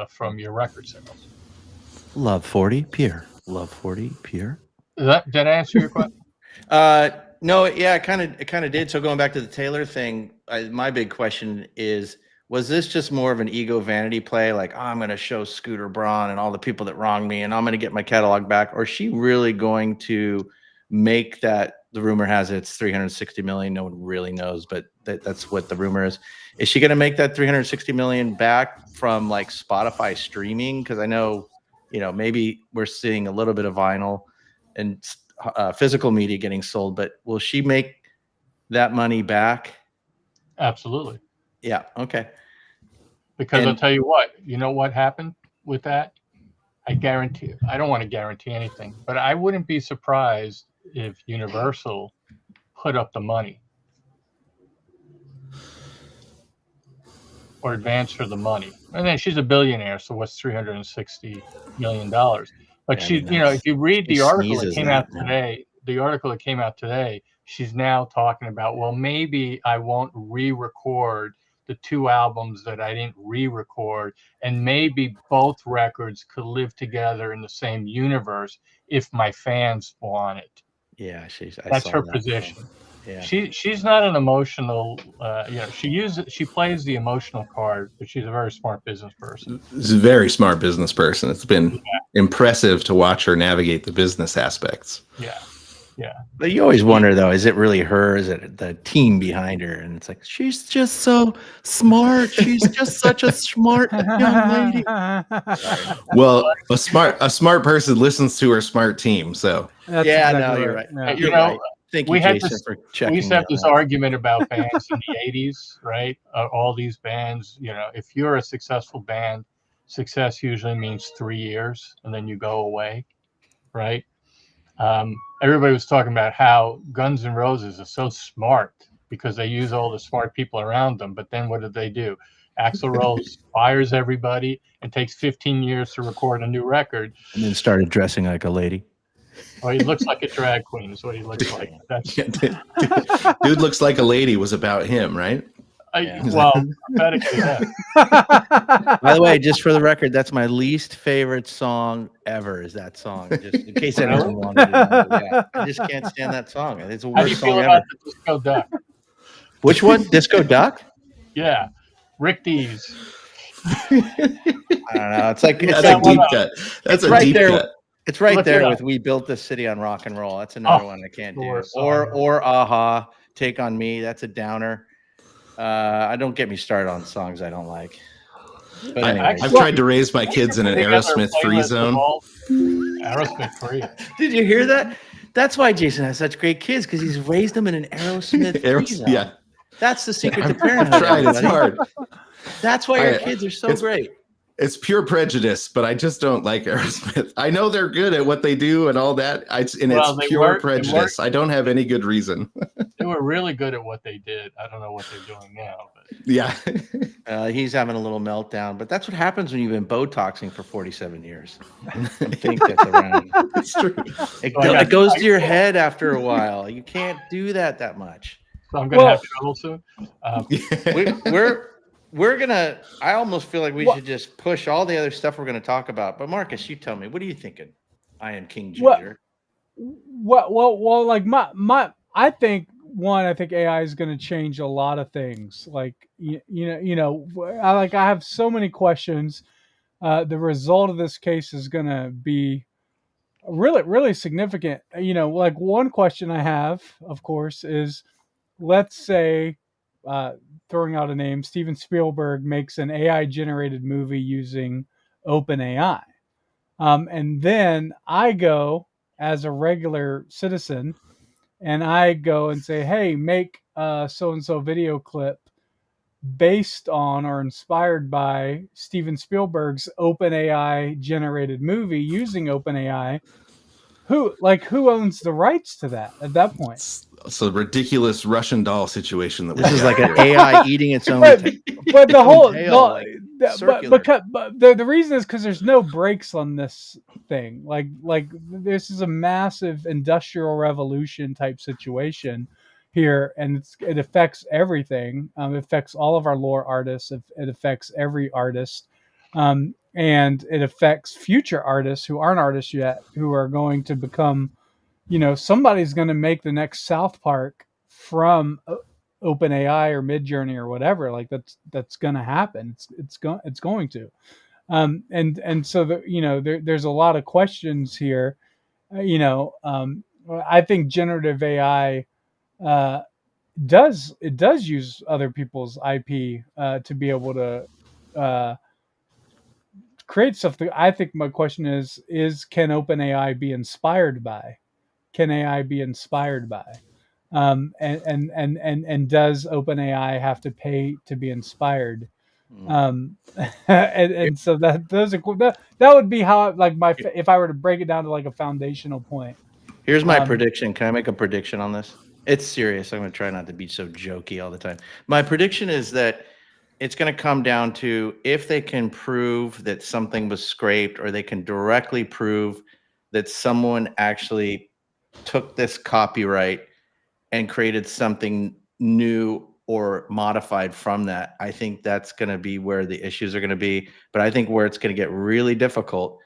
S6: from your record sales.
S4: Love 40 pure. Love 40 pure.
S6: Did that answer your question?
S4: No, yeah, it kind of did. So going back to the Taylor thing, my big question is, was this just more of an ego vanity play? Like, oh, I'm going to show Scooter Braun and all the people that wronged me, and I'm going to get my catalog back. Or is she really going to make that? The rumor has it, it's 360 million. No one really knows, but that's what the rumor is. Is she going to make that 360 million back from like Spotify streaming? Because I know, maybe we're seeing a little bit of vinyl and physical media getting sold, but will she make that money back?
S6: Absolutely.
S4: Yeah. Okay.
S6: Because I'll tell you what, you know what happened with that? I guarantee you. I don't want to guarantee anything, but I wouldn't be surprised if Universal put up the money or advanced her the money. And then she's a billionaire, so what's $360 million? But if you read the article that came out today, she's now talking about, well, maybe I won't re-record the 2 albums that I didn't re-record, and maybe both records could live together in the same universe if my fans want it.
S4: Yeah,
S6: that's her position.
S4: Yeah.
S6: She's not an emotional. She plays the emotional card, but she's a very smart business person.
S5: She's a very smart business person. It's been impressive to watch her navigate the business aspects.
S6: Yeah. Yeah.
S4: But you always wonder, though, is it really her? Is it the team behind her? And it's like, she's just so smart. She's just such a smart young lady.
S5: Well, a smart person listens to her smart team. So
S4: that's exactly you're right.
S6: Yeah.
S4: You're right. Thank you, Jason, for checking.
S6: We used to have this argument about bands in the 80s, right? All these bands, if you're a successful band, success usually means 3 years and then you go away, right? Everybody was talking about how Guns N' Roses are so smart because they use all the smart people around them. But then what did they do? Axl Rose fires everybody and takes 15 years to record a new record.
S4: And then started dressing like a lady.
S6: Well, he looks like a drag queen is what he looks like.
S5: Dude looks like a lady was about him, right?
S6: Well, pathetically, yeah.
S4: By the way, just for the record, that's my least favorite song ever. Is that song? Just in case anyone wanted to know. Yeah, I just can't stand that song. It's the worst
S6: How do you feel
S4: song
S6: about
S4: ever.
S6: the Disco Duck?
S4: Which one? Disco Duck?
S6: Yeah, Rick Dees.
S4: I don't know. It's like
S5: that's a deep cut. That's a deep cut.
S4: It's right there with "We Built This City on Rock and Roll." That's another one I can't do. Or "Aha," "Take on Me." That's a downer. I don't get me started on songs I don't like. But
S5: I've tried to raise my kids in an Aerosmith free zone.
S6: Aerosmith free.
S4: Did you hear that? That's why Jason has such great kids, because he's raised them in an Aerosmith free zone.
S5: Yeah,
S4: that's the secret to parenthood.
S5: Right, it's hard.
S4: That's why your kids are so great.
S5: It's pure prejudice, but I just don't like Aerosmith. I know they're good at what they do and all that. It's pure prejudice. I don't have any good reason.
S6: They were really good at what they did. I don't know what they're doing now. But.
S5: Yeah.
S4: He's having a little meltdown, but that's what happens when you've been Botoxing for 47 years. I think that's around.
S5: It's true.
S4: It goes to your head after a while. You can't do that much.
S6: So I'm going to have trouble soon.
S4: We're gonna. I almost feel like we should just push all the other stuff we're gonna talk about. But Marcus, you tell me, what are you thinking? I Am King Jr.
S2: Well, like I think AI is going to change a lot of things. Like I have so many questions. The result of this case is going to be really significant. Like one question I have, of course, is let's say, throwing out a name, Steven Spielberg makes an AI generated movie using OpenAI. And then I go as a regular citizen and I go and say, hey, make a so and so video clip based on or inspired by Steven Spielberg's OpenAI generated movie using OpenAI. Who owns the rights to that at that point?
S5: It's a ridiculous Russian doll situation that we
S4: This is
S5: got
S4: like an
S5: here.
S4: AI eating its own.
S2: But the whole
S4: tail, like,
S2: but
S4: circular.
S2: but the reason is because there's no brakes on this thing. Like this is a massive industrial revolution type situation here, and it affects everything. It affects all of our lore artists. It affects every artist. And it affects future artists who aren't artists yet, who are going to become, somebody's going to make the next South Park from OpenAI or Midjourney or whatever. Like that's going to happen. It's going to. And so there's a lot of questions here. I think generative AI does use other people's IP to be able to create stuff. I think my question is can OpenAI be inspired by? Can AI be inspired by? And does OpenAI have to pay to be inspired? And so that would be how if I were to break it down to like a foundational point.
S4: Here's my prediction. Can I make a prediction on this? It's serious. I'm going to try not to be so jokey all the time. My prediction is that it's going to come down to if they can prove that something was scraped, or they can directly prove that someone actually took this copyright and created something new or modified from that. I think that's going to be where the issues are going to be. But I think where it's going to get really difficult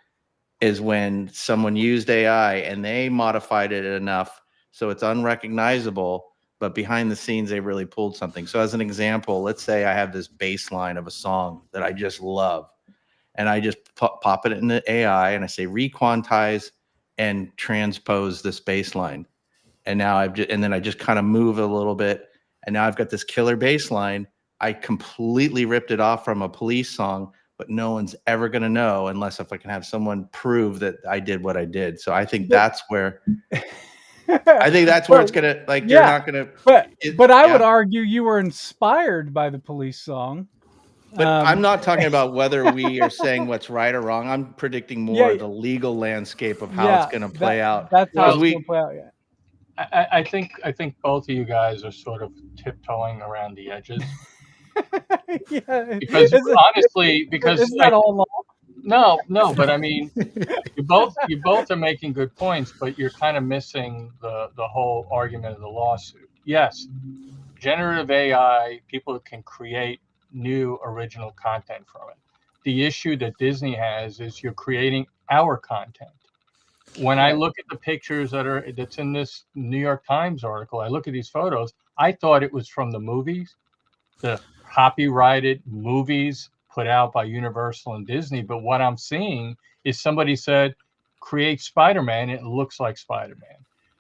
S4: is when someone used AI and they modified it enough so it's unrecognizable, but behind the scenes they really pulled something. So as an example, let's say I have this bass line of a song that I just love, and I just pop it into AI and I say requantize and transpose this bass line. And now then I just kind of move a little bit, and now I've got this killer bass line. I completely ripped it off from a Police song, but no one's ever going to know unless if I can have someone prove that I did what I did. So I think that's where it's gonna, like, you're not gonna.
S2: But I would argue you were inspired by the Police song.
S4: But I'm not talking about whether we are saying what's right or wrong. I'm predicting more the legal landscape of how it's going to play out.
S2: That's how it's going to play out. Yeah.
S6: I think both of you guys are sort of tiptoeing around the edges. Because honestly,
S2: isn't that all law?
S6: No, but I mean, you both are making good points, but you're kind of missing the whole argument of the lawsuit. Yes, generative AI, people can create new original content from it. The issue that Disney has is you're creating our content. When I look at the pictures that's in this New York Times article, I look at these photos, I thought it was from the movies, the copyrighted movies put out by Universal and Disney. But what I'm seeing is somebody said, create Spider-Man. It looks like Spider-Man.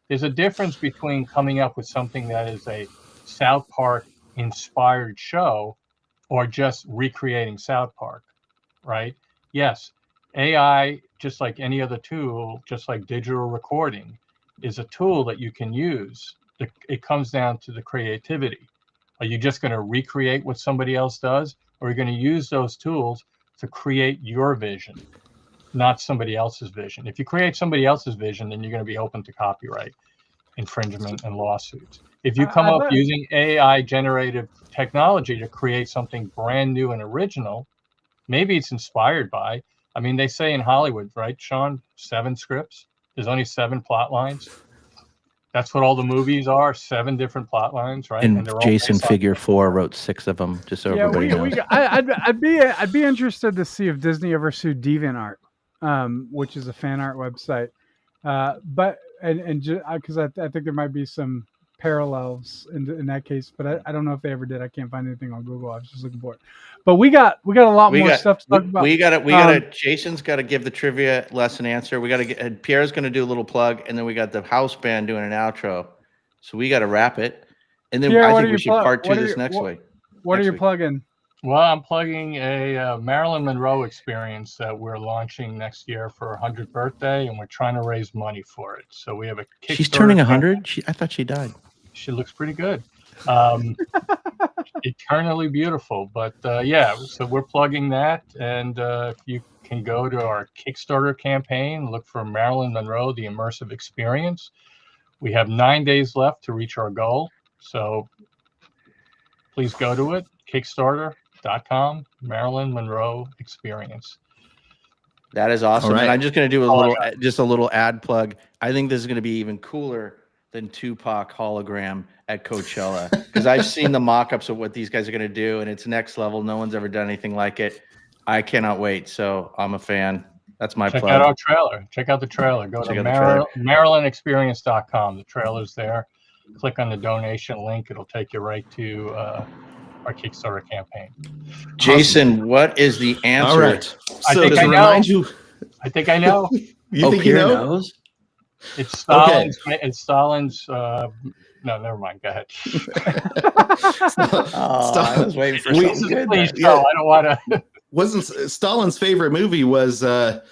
S6: There's a difference between coming up with something that is a South Park inspired show or just recreating South Park, right? Yes, AI, just like any other tool, just like digital recording, is a tool that you can use. It comes down to the creativity. Are you just going to recreate what somebody else does, or are you going to use those tools to create your vision, not somebody else's vision? If you create somebody else's vision, then you're going to be open to copyright infringement and lawsuits. If you come up using AI generative technology to create something brand new and original, maybe it's inspired by, I mean, they say in Hollywood, right, Sean, 7 scripts. There's only 7 plot lines. That's what all the movies are, 7 different plot lines, right?
S4: And Jason Figure 4 wrote 6 of them, just so everybody knows.
S2: I'd be interested to see if Disney ever sued DeviantArt, which is a fan art website. But because I think there might be some parallels in that case, but I don't know if they ever did. I can't find anything on Google. I was just looking for it. But we got a lot more stuff to talk about.
S4: We gotta Jason's got to give the trivia lesson answer. We got to get Pierre's going to do a little plug, and then we got the house band doing an outro. So we got to wrap it, and then
S2: Pierre,
S4: I think we should part two this next week.
S2: What are you plugging?
S6: Well, I'm plugging a Marilyn Monroe experience that we're launching next year for her 100th birthday, and we're trying to raise money for it. So we have a Kickstarter.
S4: She's turning 100. I thought she died.
S6: She looks pretty good. Eternally beautiful. But yeah, so we're plugging that, and if you can go to our Kickstarter campaign, look for Marilyn Monroe: The Immersive Experience. We have 9 days left to reach our goal, so please go to it. Kickstarter.com, Marilyn Monroe Experience.
S4: That is awesome.
S5: Right.
S4: And I'm just going to do a little ad plug. I think this is going to be even cooler than Tupac hologram at Coachella, because I've seen the mock-ups of what these guys are going to do, and it's next level. No one's ever done anything like it. I cannot wait. So I'm a fan. That's my plug.
S6: Check out our trailer. Check out the trailer. Go to MarilynExperience.com. The trailer's there. Click on the donation link. It'll take you right to our Kickstarter campaign.
S4: Jason, what is the answer?
S5: All right.
S6: I
S5: So
S6: think
S5: to
S6: I know.
S5: remind you,
S6: I think I know.
S5: you think you
S4: Pierre
S5: know?
S4: knows?
S6: It's Stalin's. It's Stalin's. No, never mind. Go ahead.
S4: I was waiting for something good.
S6: Please,
S5: Yeah.
S6: no, I don't want to.
S5: Wasn't Stalin's favorite movie was the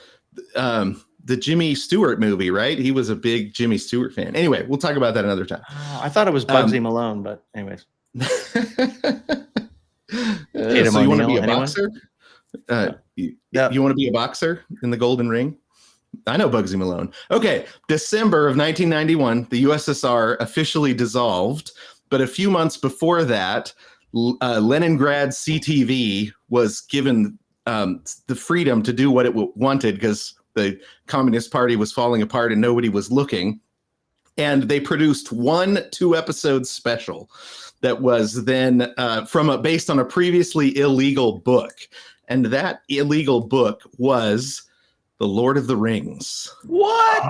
S5: Jimmy Stewart movie, right? He was a big Jimmy Stewart fan. Anyway, we'll talk about that another time.
S4: Oh, I thought it was Bugsy Malone, but anyways.
S5: So you want to be a
S4: Anyone?
S5: boxer? You
S4: Yeah.
S5: want to be a boxer in the Golden Ring? I know Bugsy Malone. Okay, December of 1991, the USSR officially dissolved, but a few months before that, Leningrad CTV was given the freedom to do what it wanted because the Communist Party was falling apart and nobody was looking. And they produced one 2-episode special that was then based on a previously illegal book. And that illegal book was The Lord of the Rings.
S4: What?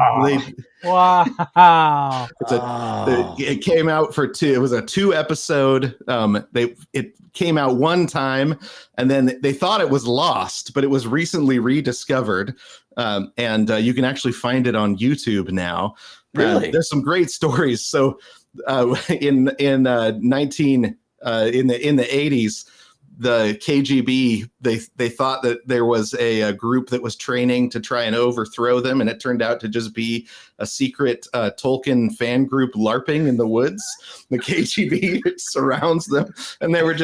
S2: Wow.
S5: It came out for two. It was a 2-episode. It came out one time, and then they thought it was lost, but it was recently rediscovered, and you can actually find it on YouTube now.
S4: Really?
S5: There's some great stories. So in the 80s. The KGB, they thought that there was a group that was training to try and overthrow them, and it turned out to just be a secret Tolkien fan group LARPing in the woods. The KGB surrounds them, and they were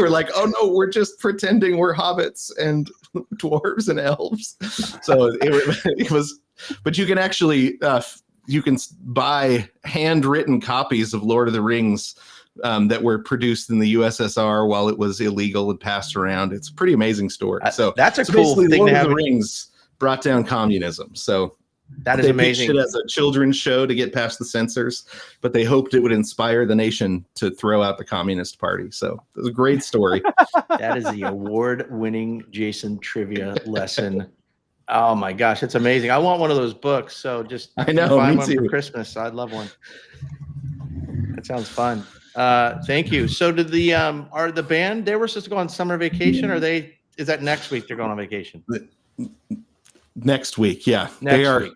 S5: like, "Oh no, we're just pretending we're hobbits and dwarves and elves." So it was, but you can actually you can buy handwritten copies of Lord of the Rings that were produced in the USSR while it was illegal and passed around. It's a pretty amazing story. So
S4: that's a cool thing
S5: Lord
S4: to
S5: of
S4: have.
S5: the Rings brought down communism. So
S4: That is
S5: they
S4: amazing.
S5: pitched it as a children's show to get past the censors, but they hoped it would inspire the nation to throw out the Communist Party. So it was a great story.
S4: That is the award-winning Jason trivia lesson. Oh my gosh, it's amazing. I want one of those books. So just
S5: I know,
S4: find
S5: me
S4: one
S5: too.
S4: for Christmas. I'd love one. That sounds fun. Thank you. So did are the band, they were supposed to go on summer vacation, or is that next week they're going on vacation?
S5: Next week, yeah.
S4: Next week.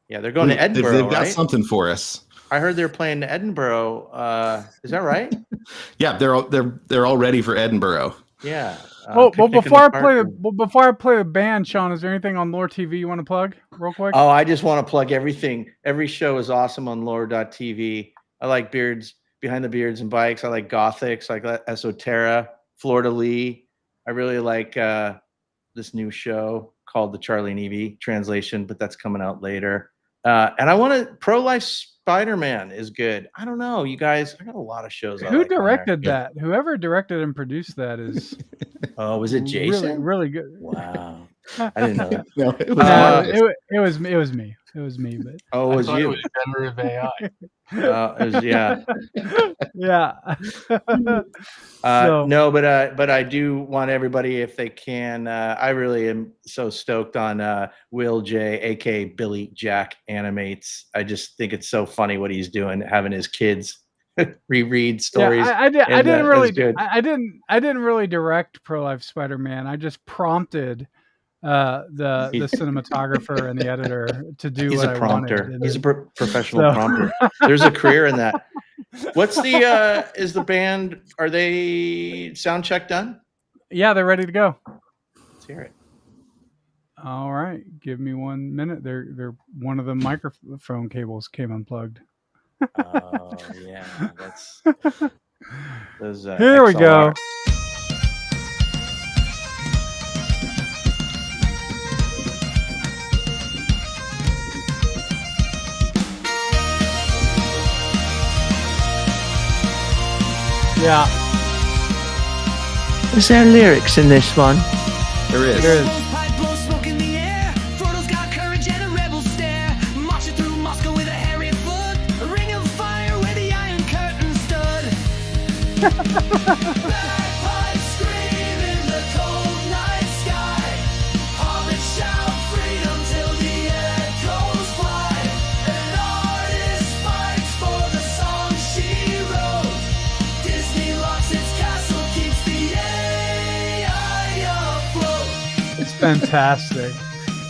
S4: Yeah, they're going to Edinburgh,
S5: They've got
S4: right?
S5: something for us.
S4: I heard they're playing Edinburgh. Is that right?
S5: Yeah, they're all ready for Edinburgh.
S4: Yeah.
S2: Well,
S4: Picnic in
S2: before
S4: the
S2: I play the band, Sean, is there anything on Lore TV you want to plug real quick?
S4: Oh, I just want to plug everything. Every show is awesome on lore.tv. I like Beards, Behind the Beards and Bikes. I like Gothics, like Esoterra, Florida Lee. I really like this new show called the Charlie and Evie translation, but that's coming out later. And I want to, Pro-Life Spider-Man is good. I don't know, you guys. I got a lot of shows.
S2: Who directed that? Whoever directed and produced that is
S4: Oh, was it Jason?
S2: really good.
S4: Wow. I didn't know that.
S5: No, it was
S2: No,
S5: Marcus.
S2: it was me. It was me, but
S4: Oh, it
S6: I
S4: was
S6: thought it
S4: you.
S6: was generative AI.
S4: It was, yeah.
S2: yeah.
S4: No, but I do want everybody, if they can. I really am so stoked on Will J, aka Billy Jack Animates. I just think it's so funny what he's doing, having his kids reread stories.
S2: Yeah, I
S4: and,
S2: didn't
S4: that's
S2: really,
S4: good.
S2: I didn't really direct Pro Life Spider-Man. I just prompted the cinematographer and the editor to do
S4: He's
S2: what
S4: a
S2: I
S4: prompter.
S2: wanted.
S4: He's a professional prompter. There's a career in that. What's the is the band? Are they sound check done?
S2: Yeah, they're ready to go.
S4: Let's hear it.
S2: All right, give me 1 minute. They're one of the microphone cables came unplugged.
S4: Oh yeah, that's those.
S2: Here we go. Yeah.
S7: Is there lyrics in this one?
S5: There is.
S2: There is.
S1: Pipe blows smoke in the air. Frodo's got courage and a rebel stare. Marching through Moscow with a hairy foot. A ring of fire where the iron curtain stood. Bagpipes scream in the cold night sky. Hobbits shout freedom till the echoes fly. An artist fights for the song she wrote. Disney locks its castle, keeps the AI afloat.
S2: It's fantastic.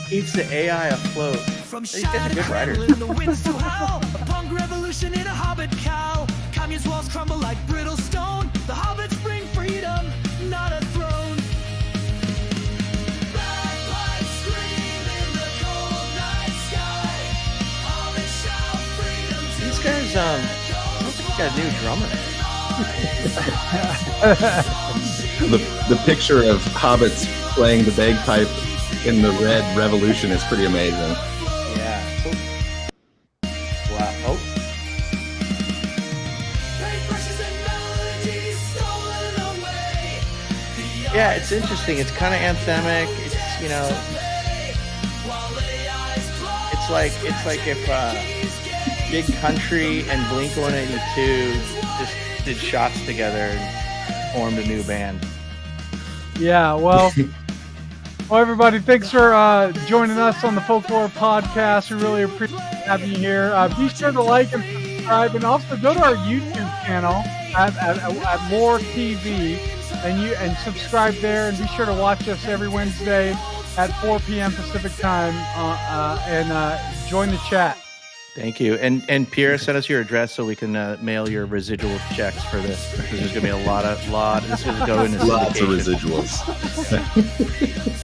S4: Keeps the AI afloat.
S1: From
S4: These guys are good writers.
S1: in the winds to howl. A punk revolution in a hobbit cowl. Communist walls crumble like brittle stone. The hobbits bring freedom, not a throne. Bagpipes scream in the cold night sky. Hobbits shout freedom to
S4: These guys, I don't think they got a new drummer.
S5: The picture of hobbits playing the bagpipe in the Red Revolution is pretty amazing.
S4: Yeah. Wow. Oh,
S1: paintbrushes and melodies stolen away.
S4: yeah. It's interesting. It's kind of anthemic. It's it's like if Big Country and Blink-182 just did shots together and formed a new band.
S2: Yeah, well, everybody, thanks for joining us on the Folklore Podcast. We really appreciate having you here. Be sure to like and subscribe, and also go to our YouTube channel at Lore TV, and subscribe there, and be sure to watch us every Wednesday at 4 p.m. Pacific time, and join the chat.
S4: Thank you. And Pierre, send us your address so we can mail your residual checks for this. Because there's going to be a lot. This is going to go into
S5: Lots of
S4: syndication.
S5: residuals.